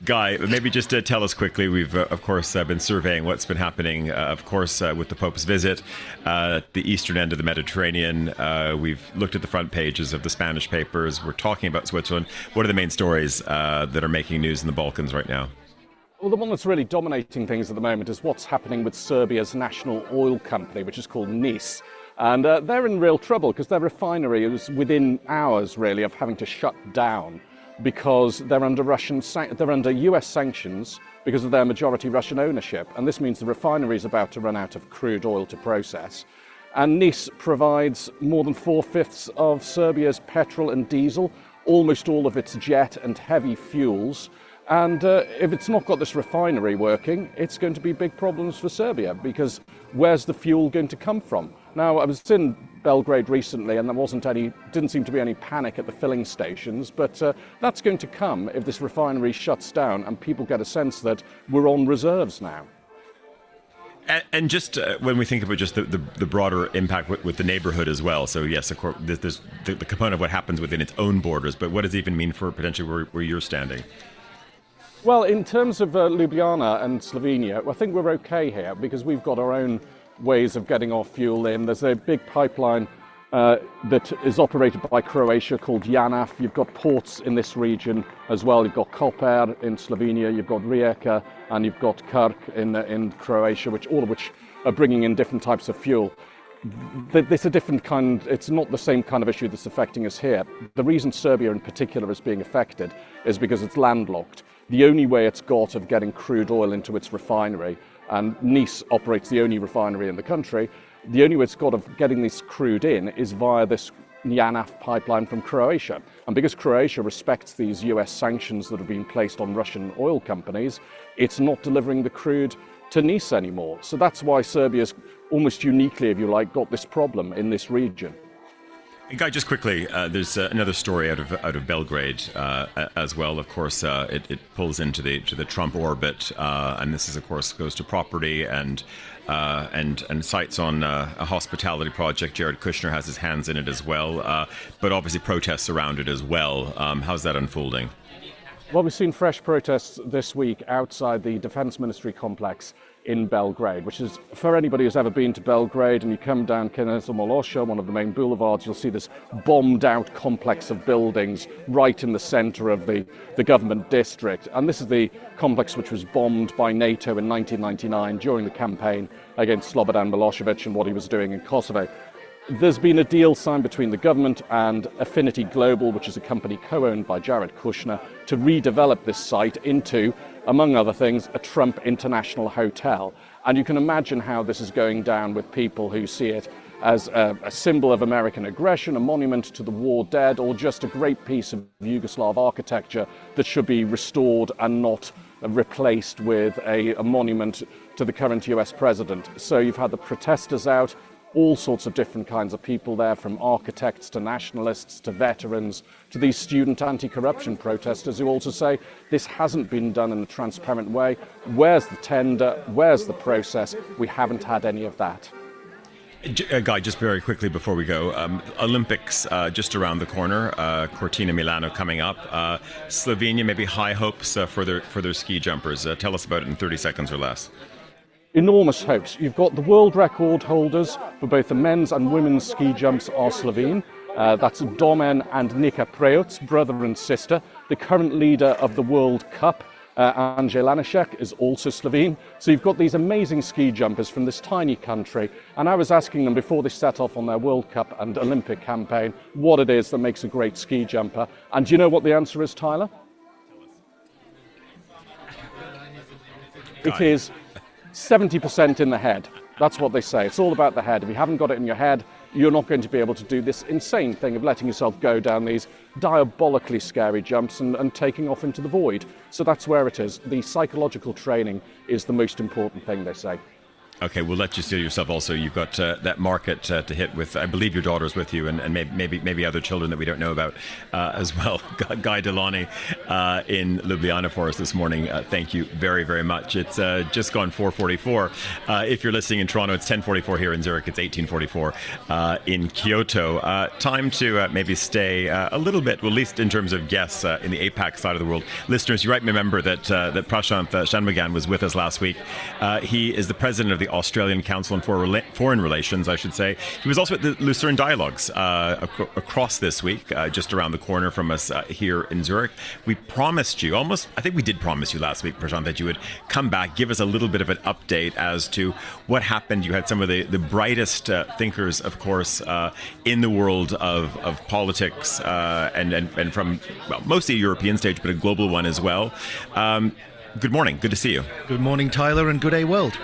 [SPEAKER 1] Guy, maybe just tell us quickly, we've of course been surveying what's been happening, of course, with the Pope's visit at the eastern end of the Mediterranean. We've looked at the front pages of the Spanish papers. We're talking about Switzerland. What are the main stories that are making news in the Balkans right now?
[SPEAKER 4] Well, the one that's really dominating things at the moment is what's happening with Serbia's national oil company, which is called NIS. And they're in real trouble because their refinery is within hours, really, of having to shut down because they're under US sanctions because of their majority Russian ownership. And this means the refinery is about to run out of crude oil to process. And NIS provides more than 4/5 of Serbia's petrol and diesel, almost all of its jet and heavy fuels. And if it's not got this refinery working, it's going to be big problems for Serbia, because where's the fuel going to come from? Now, I was in Belgrade recently, and there didn't seem to be any panic at the filling stations, but that's going to come if this refinery shuts down and people get a sense that we're on reserves now.
[SPEAKER 1] And just when we think about just the broader impact with the neighborhood as well. So yes, of course, there's the component of what happens within its own borders, but what does it even mean for potentially where you're standing?
[SPEAKER 4] Well, in terms of Ljubljana and Slovenia, I think we're okay here because we've got our own ways of getting our fuel in. There's a big pipeline that is operated by Croatia called JANAF. You've got ports in this region as well. You've got Koper in Slovenia, you've got Rijeka, and you've got Krk in Croatia, all of which are bringing in different types of fuel. It's a different kind, it's not the same kind of issue that's affecting us here. The reason Serbia in particular is being affected is because it's landlocked. The only way it's got of getting crude oil into its refinery, and NIS operates the only refinery in the country, the only way it's got of getting this crude in is via this JANAF pipeline from Croatia. And because Croatia respects these US sanctions that have been placed on Russian oil companies, it's not delivering the crude to NIS anymore. So that's why Serbia's almost uniquely, if you like, got this problem in this region.
[SPEAKER 1] Guy, just quickly, there's another story out of Belgrade as well. Of course, it pulls into the Trump orbit, and this is, of course, goes to property and sites on a hospitality project. Jared Kushner has his hands in it as well, but obviously protests around it as well. How's that unfolding?
[SPEAKER 4] Well, we've seen fresh protests this week outside the Defence Ministry complex in Belgrade, which is, for anybody who's ever been to Belgrade and you come down Kneza Molosha, one of the main boulevards, you'll see this bombed out complex of buildings right in the centre of the government district. And this is the complex which was bombed by NATO in 1999 during the campaign against Slobodan Milosevic and what he was doing in Kosovo. There's been a deal signed between the government and Affinity Global, which is a company co-owned by Jared Kushner, to redevelop this site into, among other things, a Trump International Hotel. And you can imagine how this is going down with people who see it as a symbol of American aggression, a monument to the war dead, or just a great piece of Yugoslav architecture that should be restored and not replaced with a monument to the current US president. So you've had the protesters out, all sorts of different kinds of people there, from architects to nationalists to veterans to these student anti-corruption protesters who also say this hasn't been done in a transparent way. Where's the tender? Where's the process? We haven't had any of that.
[SPEAKER 1] Guy, just very quickly before we go, Olympics just around the corner, Cortina Milano coming up. Slovenia, maybe high hopes for their ski jumpers. Tell us about it in 30 seconds or less.
[SPEAKER 4] Enormous hopes. You've got the world record holders for both the men's and women's ski jumps are Slovene. That's Domen and Nika Preoc, brother and sister. The current leader of the World Cup Andrzej Lanišek is also Slovene. So you've got these amazing ski jumpers from this tiny country. And I was asking them before they set off on their World Cup and Olympic campaign what it is that makes a great ski jumper. And do you know what the answer is, Tyler? It is 70% in the head. That's what they say. It's all about the head. If you haven't got it in your head, you're not going to be able to do this insane thing of letting yourself go down these diabolically scary jumps and taking off into the void. So that's where it is. The psychological training is the most important thing, they say.
[SPEAKER 1] Okay, we'll let you steal yourself also. You've got that market to hit with, I believe your daughter's with you, and maybe other children that we don't know about as well. Guy Delani in Ljubljana for us this morning. Thank you very, very much. It's just gone 4:44. If you're listening in Toronto, it's 10:44 here in Zurich. It's 18:44 in Kyoto. Time to maybe stay a little bit, well, at least in terms of guests in the APAC side of the world. Listeners, you might remember that Prashanth Shanmugan was with us last week. He is the president of the Australian Council on Foreign Relations, I should say. He was also at the Lucerne Dialogues across this week, just around the corner from us here in Zurich. We promised you, I think we did promise you last week, Prashanth, that you would come back, give us a little bit of an update as to what happened. You had some of the brightest thinkers, of course, in the world of politics and from, well, mostly a European stage, but a global one as well. Good morning. Good to see you.
[SPEAKER 8] Good morning, Tyler, and good day, world.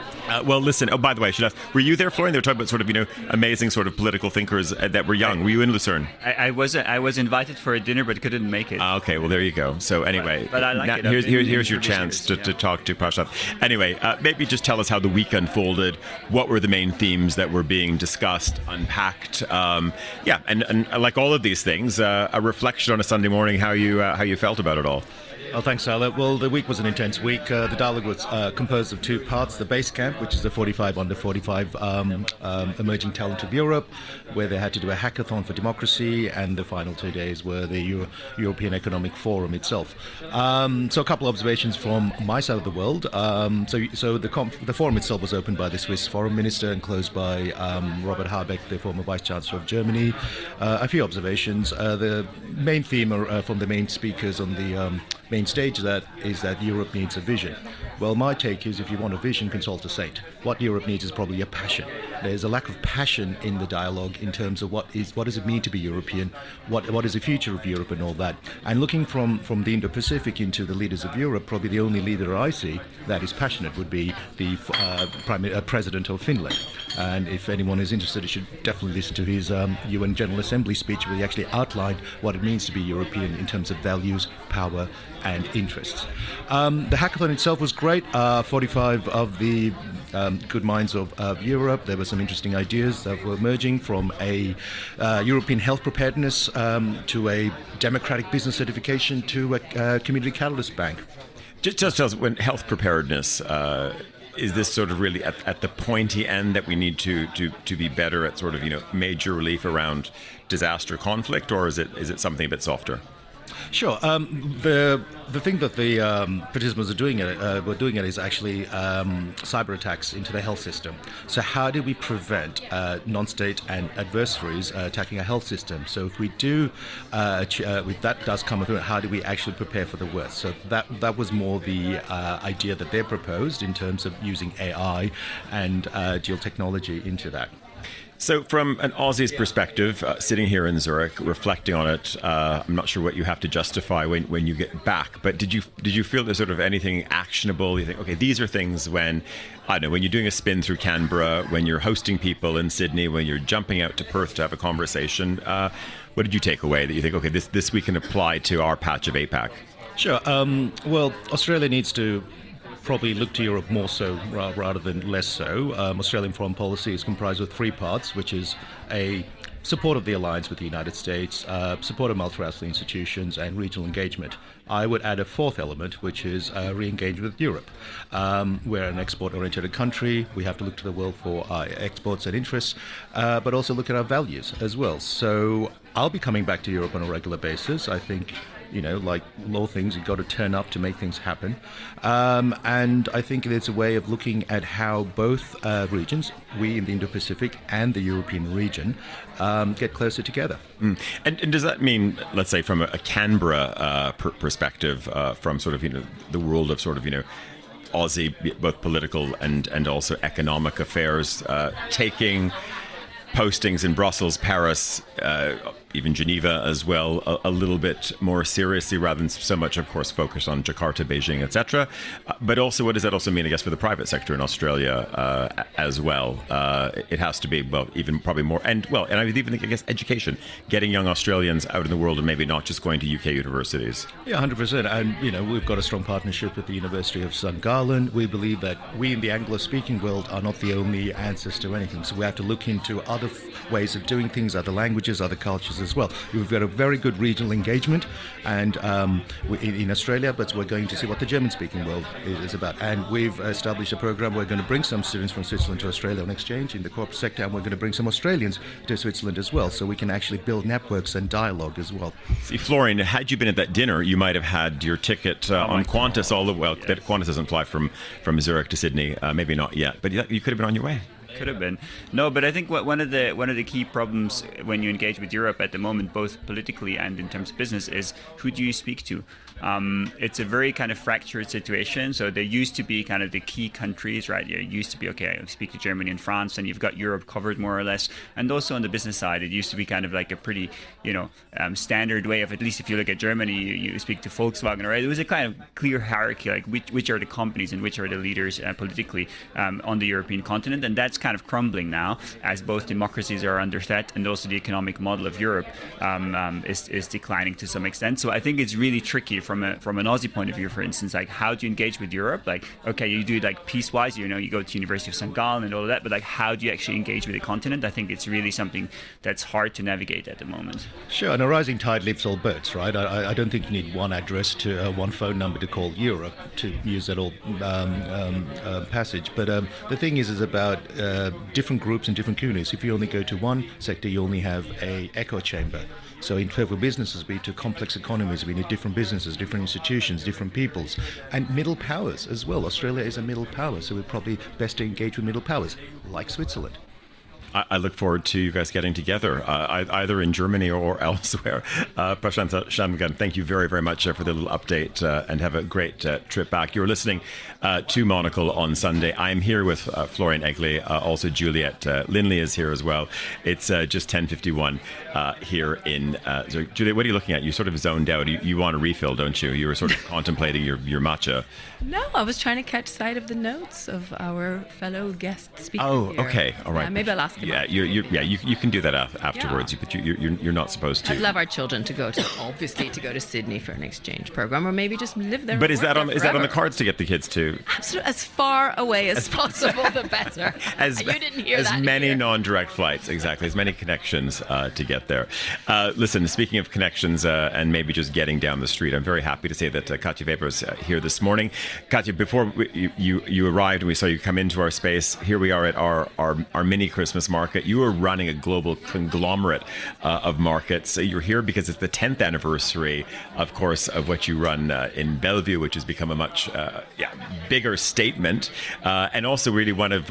[SPEAKER 1] Well, listen, by the way, I should ask, were you there, Florian? They were talking about sort of, amazing sort of political thinkers that were young. Were you in Lucerne?
[SPEAKER 3] I was invited for a dinner, but couldn't make it.
[SPEAKER 1] Okay, well, there you go. So anyway,
[SPEAKER 3] but I like it.
[SPEAKER 1] Here's your chance to talk to Prashanth. Anyway, maybe just tell us how the week unfolded. What were the main themes that were being discussed, unpacked? And like all of these things, a reflection on a Sunday morning, how you felt about it all.
[SPEAKER 8] Oh, thanks, Tyler. Well, the week was an intense week. The dialogue was composed of two parts. The base camp, which is the 45 under 45 emerging talent of Europe, where they had to do a hackathon for democracy, and the final 2 days were the European Economic Forum itself. So a couple of observations from my side of the world. So the forum itself was opened by the Swiss foreign minister and closed by Robert Habeck, the former vice chancellor of Germany. A few observations. The main theme from the main speakers on the main stage is that Europe needs a vision. Well, my take is if you want a vision, consult a saint. What Europe needs is probably a passion. There's a lack of passion in the dialogue in terms of what does it mean to be European, what is the future of Europe and all that. And looking from the Indo-Pacific into the leaders of Europe, probably the only leader I see that is passionate would be the President of Finland. And if anyone is interested, you should definitely listen to his UN General Assembly speech, where he actually outlined what it means to be European in terms of values, power, and interests. The hackathon itself was great. 45 of the good minds of Europe. There were some interesting ideas that were emerging from a European health preparedness to a democratic business certification to a community catalyst bank.
[SPEAKER 1] Just tell us, when health preparedness, is this sort of really at the pointy end that we need to be better at sort of, major relief around disaster conflict, or is it something a bit softer?
[SPEAKER 8] Sure. The thing that the participants were doing it is actually cyber attacks into the health system. So how do we prevent non-state and adversaries attacking our health system? So if we do, if that does come through, how do we actually prepare for the worst? So that was more the idea that they proposed in terms of using AI and geotechnology into that.
[SPEAKER 1] So from an Aussie's perspective, sitting here in Zurich, reflecting on it, I'm not sure what you have to justify when you get back, but did you feel there's sort of anything actionable? You think, okay, these are things when you're doing a spin through Canberra, when you're hosting people in Sydney, when you're jumping out to Perth to have a conversation, what did you take away that you think, okay, this we can apply to our patch of APAC?
[SPEAKER 8] Sure. Well, Australia needs to probably look to Europe more so rather than less so. Australian foreign policy is comprised of three parts, which is a support of the alliance with the United States, support of multilateral institutions, and regional engagement. I would add a fourth element, which is re-engagement with Europe. We're an export-oriented country. We have to look to the world for our exports and interests, but also look at our values as well. So I'll be coming back to Europe on a regular basis. I think like all things, you've got to turn up to make things happen. And I think it's a way of looking at how both regions, we in the Indo-Pacific and the European region, get closer together.
[SPEAKER 1] And does that mean, let's say, from a Canberra perspective, from sort of, the world of sort of, Aussie, both political and also economic affairs, taking postings in Brussels, Paris, even Geneva as well, a little bit more seriously, rather than so much, of course, focus on Jakarta, Beijing, etc. But also, what does that also mean, I guess, for the private sector in Australia as well? It has to be, well, even probably more, and I would even think, I guess, education, getting young Australians out in the world and maybe not just going to UK universities.
[SPEAKER 8] Yeah, 100%. And, we've got a strong partnership with the University of St. Gallen. We believe that we in the Anglo-speaking world are not the only answers to anything. So we have to look into other ways of doing things, other languages, other cultures as well. We've got a very good regional engagement and in Australia, but we're going to see what the German-speaking world is about. And we've established a program. We're going to bring some students from Switzerland to Australia on exchange in the corporate sector, and we're going to bring some Australians to Switzerland as well, so we can actually build networks and dialogue as well.
[SPEAKER 1] See, Florian, had you been at that dinner, you might have had your ticket on Qantas yes. Qantas doesn't fly from Zurich to Sydney, maybe not yet, but you could have been on your way.
[SPEAKER 3] Could have been. No, but I think one of the key problems when you engage with Europe at the moment, both politically and in terms of business, is who do you speak to? It's a very kind of fractured situation. So there used to be kind of the key countries, right? It used to be, okay, I speak to Germany and France, and you've got Europe covered more or less. And also on the business side, it used to be kind of like a pretty, standard way of, at least if you look at Germany, you speak to Volkswagen, right? It was a kind of clear hierarchy, like which are the companies and which are the leaders politically on the European continent. And that's kind of crumbling now as both democracies are under threat, and also the economic model of Europe is declining to some extent. So I think it's really tricky from an Aussie point of view, for instance, like how do you engage with Europe? Like, okay, you do it like piecewise, you go to University of St. Gallen and all of that, but like how do you actually engage with the continent? I think it's really something that's hard to navigate at the moment.
[SPEAKER 8] Sure, and a rising tide lifts all boats, right? I don't think you need one address to one phone number to call Europe, to use that old passage. But the thing is about different groups and different communities. If you only go to one sector, you only have a echo chamber. So in for businesses, we need to complex economies, we need different businesses, different institutions, different peoples, and middle powers as well. Australia is a middle power, so we're probably best to engage with middle powers, like Switzerland.
[SPEAKER 1] I look forward to you guys getting together, either in Germany or elsewhere. Prashanth Shanmugan, thank you very, very much for the little update, and have a great trip back. You're listening to Monocle on Sunday. I'm here with Florian Egli, also Juliet. Linley is here as well. It's just 10:51 here in Zurich. Juliet, what are you looking at? You sort of zoned out. You want a refill, don't you? You were sort of contemplating your matcha.
[SPEAKER 2] No, I was trying to catch sight of the notes of our fellow guest speaker.
[SPEAKER 1] Oh,
[SPEAKER 2] here.
[SPEAKER 1] Okay, all right.
[SPEAKER 2] Maybe I'll ask him.
[SPEAKER 1] Yeah, you can do that afterwards, but you're not supposed to.
[SPEAKER 2] I'd love our children to go to Sydney for an exchange program, or maybe just live there.
[SPEAKER 1] But is that on the cards to get the kids to?
[SPEAKER 2] Absolutely, as far away as possible, the better. You didn't hear that.
[SPEAKER 1] As many
[SPEAKER 2] here.
[SPEAKER 1] Non-direct flights, exactly. As many connections to get there. Listen, speaking of connections and maybe just getting down the street, I'm very happy to say that Katja Weber is here this morning. Katja, before you arrived and we saw you come into our space, here we are at our mini Christmas market. You are running a global conglomerate of markets. You're here because it's the 10th anniversary, of course, of what you run in Bellevue, which has become a much bigger statement, and also really one of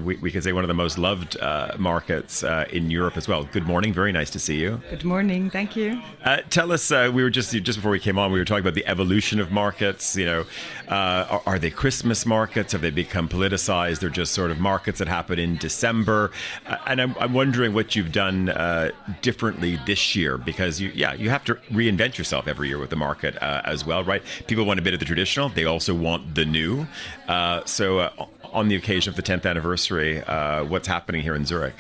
[SPEAKER 1] we could say one of the most loved markets in Europe as well. Good morning, very nice to see you.
[SPEAKER 9] Good morning, thank you.
[SPEAKER 1] Tell us, we were just before we came on, we were talking about the evolution of markets. Are they Christmas markets? Have they become politicized? They're just sort of markets that happen in December. And I'm wondering what you've done differently this year, because you have to reinvent yourself every year with the market as well, right? People want a bit of the traditional. They also want the new. So on the occasion of the 10th anniversary, what's happening here in Zurich?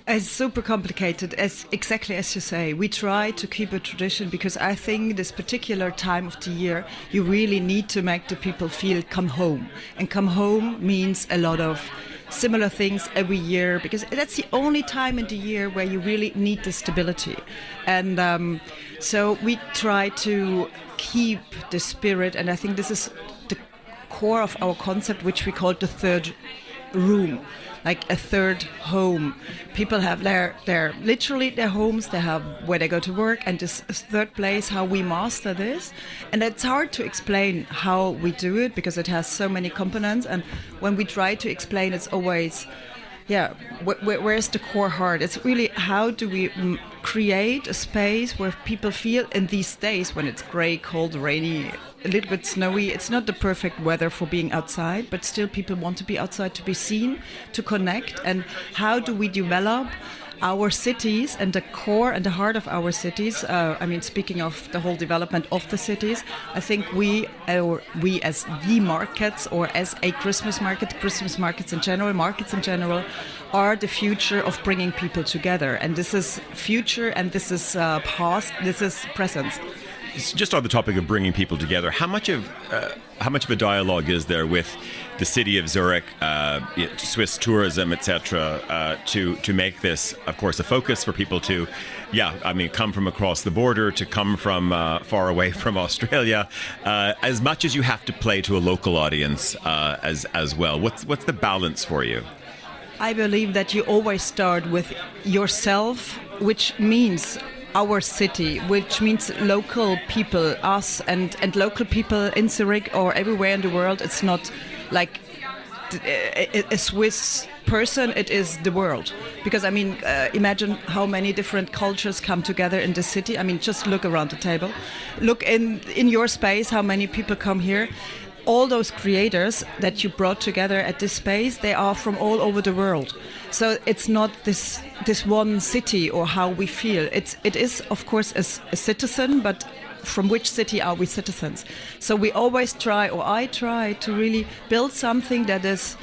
[SPEAKER 9] It's super complicated, exactly as you say. We try to keep a tradition because I think this particular time of the year, you really need to make the people feel come home. And come home means a lot of similar things every year, because that's the only time in the year where you really need the stability. And so we try to keep the spirit, and I think this is the core of our concept, which we call the third room, like a third home. People have their literally their homes, they have where they go to work, and this third place, how we master this. And it's hard to explain how we do it because it has so many components, and when we try to explain, it's always, where's the core heart? It's really how do we create a space where people feel in these days when it's grey, cold, rainy, a little bit snowy. It's not the perfect weather for being outside, but still people want to be outside, to be seen, to connect. And how do we develop our cities and the core and the heart of our cities? Speaking of the whole development of the cities, I think we as the markets, or as a Christmas markets in general, are the future of bringing people together. And this is future, and this is past, this is present.
[SPEAKER 1] Just on the topic of bringing people together, how much of a dialogue is there with the city of Zurich, Swiss tourism, etc., to make this, of course, a focus for people to, come from across the border, to come from far away from Australia, as much as you have to play to a local audience as well. What's the balance for you?
[SPEAKER 9] I believe that you always start with yourself, which means our city, which means local people, us and local people in Zurich or everywhere in the world. It's not like a Swiss person, it is the world. Because, imagine how many different cultures come together in the city. Just look around the table. Look in your space, how many people come here. All those creators that you brought together at this space, they are from all over the world. So it's not this one city or how we feel. It is, of course, a citizen, but from which city are we citizens? So we always try, or I try, to really build something that is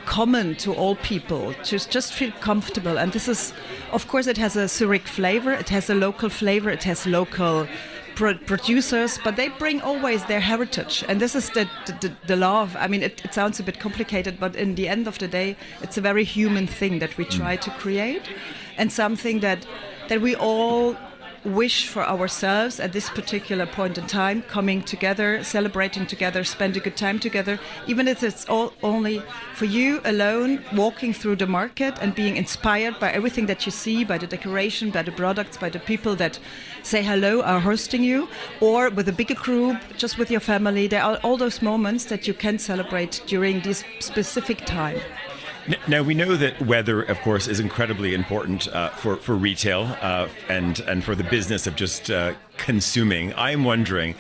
[SPEAKER 9] common to all people, to just feel comfortable. And this is, of course, it has a Zurich flavor, it has a local flavor, it has local producers, but they bring always their heritage, and this is the love. It sounds a bit complicated, but in the end of the day, it's a very human thing that we try to create, and something that we all wish for ourselves at this particular point in time, coming together, celebrating together, spend a good time together, even if it's all only for you alone, walking through the market and being inspired by everything that you see, by the decoration, by the products, by the people that say hello, are hosting you, or with a bigger group, just with your family. There are all those moments that you can celebrate during this specific time.
[SPEAKER 1] Now, we know that weather, of course, is incredibly important for retail and for the business of just consuming. I'm wondering,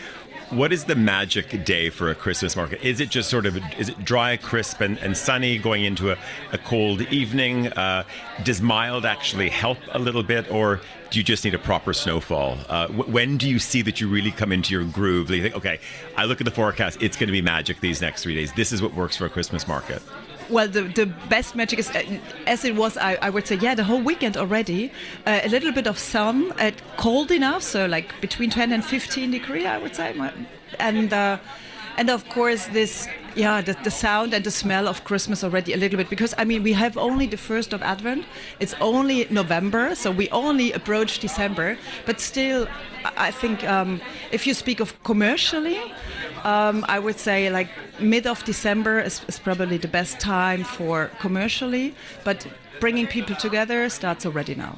[SPEAKER 1] what is the magic day for a Christmas market? Is it just is it dry, crisp, and sunny going into a cold evening? Does mild actually help a little bit, or do you just need a proper snowfall? When do you see that you really come into your groove? You think, okay, I look at the forecast, it's going to be magic these next 3 days. This is what works for a Christmas market.
[SPEAKER 9] Well, the best magic is, as it was, I would say, the whole weekend already. A little bit of sun, cold enough, so like between 10 and 15 degrees, I would say. And of course, this, the sound and the smell of Christmas already a little bit. Because, we have only the 1st of Advent. It's only November, so we only approach December. But still, I think if you speak of commercially, I would say like mid of December is probably the best time for commercially, but bringing people together starts already now.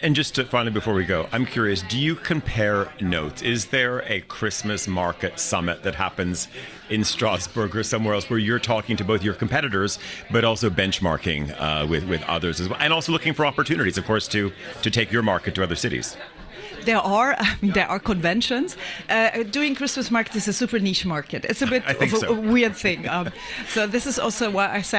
[SPEAKER 1] And just to finally, before we go, I'm curious, do you compare notes? Is there a Christmas market summit that happens in Strasbourg or somewhere else where you're talking to both your competitors, but also benchmarking with others as well, and also looking for opportunities, of course, to take your market to other cities?
[SPEAKER 9] There are conventions. Doing Christmas markets is a super niche market. It's a bit of a weird thing. So this is also why I say,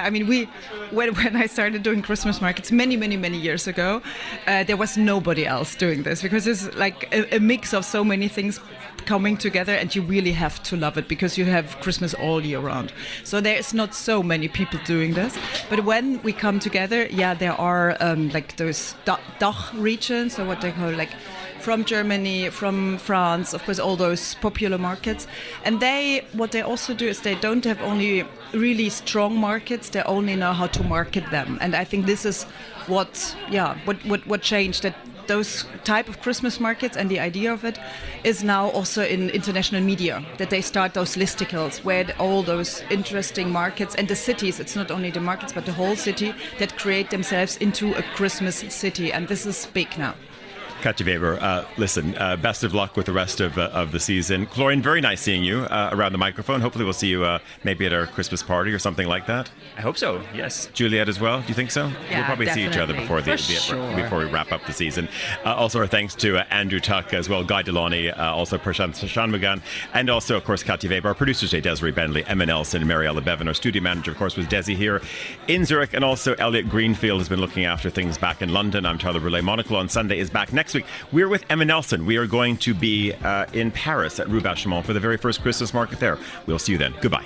[SPEAKER 9] when I started doing Christmas markets many years ago, there was nobody else doing this, because it's like a mix of so many things coming together, and you really have to love it because you have Christmas all year round. So there's not so many people doing this. But when we come together, there are like those Dach regions, or what they call from Germany, from France, of course, all those popular markets. And what they also do is they don't have only really strong markets, they only know how to market them. And I think this is what changed, that those type of Christmas markets and the idea of it is now also in international media, that they start those listicles where all those interesting markets and the cities, it's not only the markets but the whole city, that create themselves into a Christmas city, and this is big now.
[SPEAKER 1] Katja Weber, listen, best of luck with the rest of the season. Florian, very nice seeing you around the microphone. Hopefully we'll see you maybe at our Christmas party or something like that.
[SPEAKER 3] I hope so, yes.
[SPEAKER 1] Juliet as well, do you think so?
[SPEAKER 2] Yeah,
[SPEAKER 1] we'll probably see each other before before we wrap up the season. Also our thanks to Andrew Tuck as well, Guy Delany, also Prashanth Shanmugan, and also, of course, Katja Weber. Our producers today, Desiree Bentley, Emma Nelson, Mariella Bevan. Our studio manager, of course, was Desi here in Zurich, and also Elliot Greenfield has been looking after things back in London. I'm Tyler Brûlé. Monocle on Sunday is back next week. We're with Emma Nelson. We are going to be in Paris at Rue Bachemont for the very first Christmas market there. We'll see you then. Goodbye.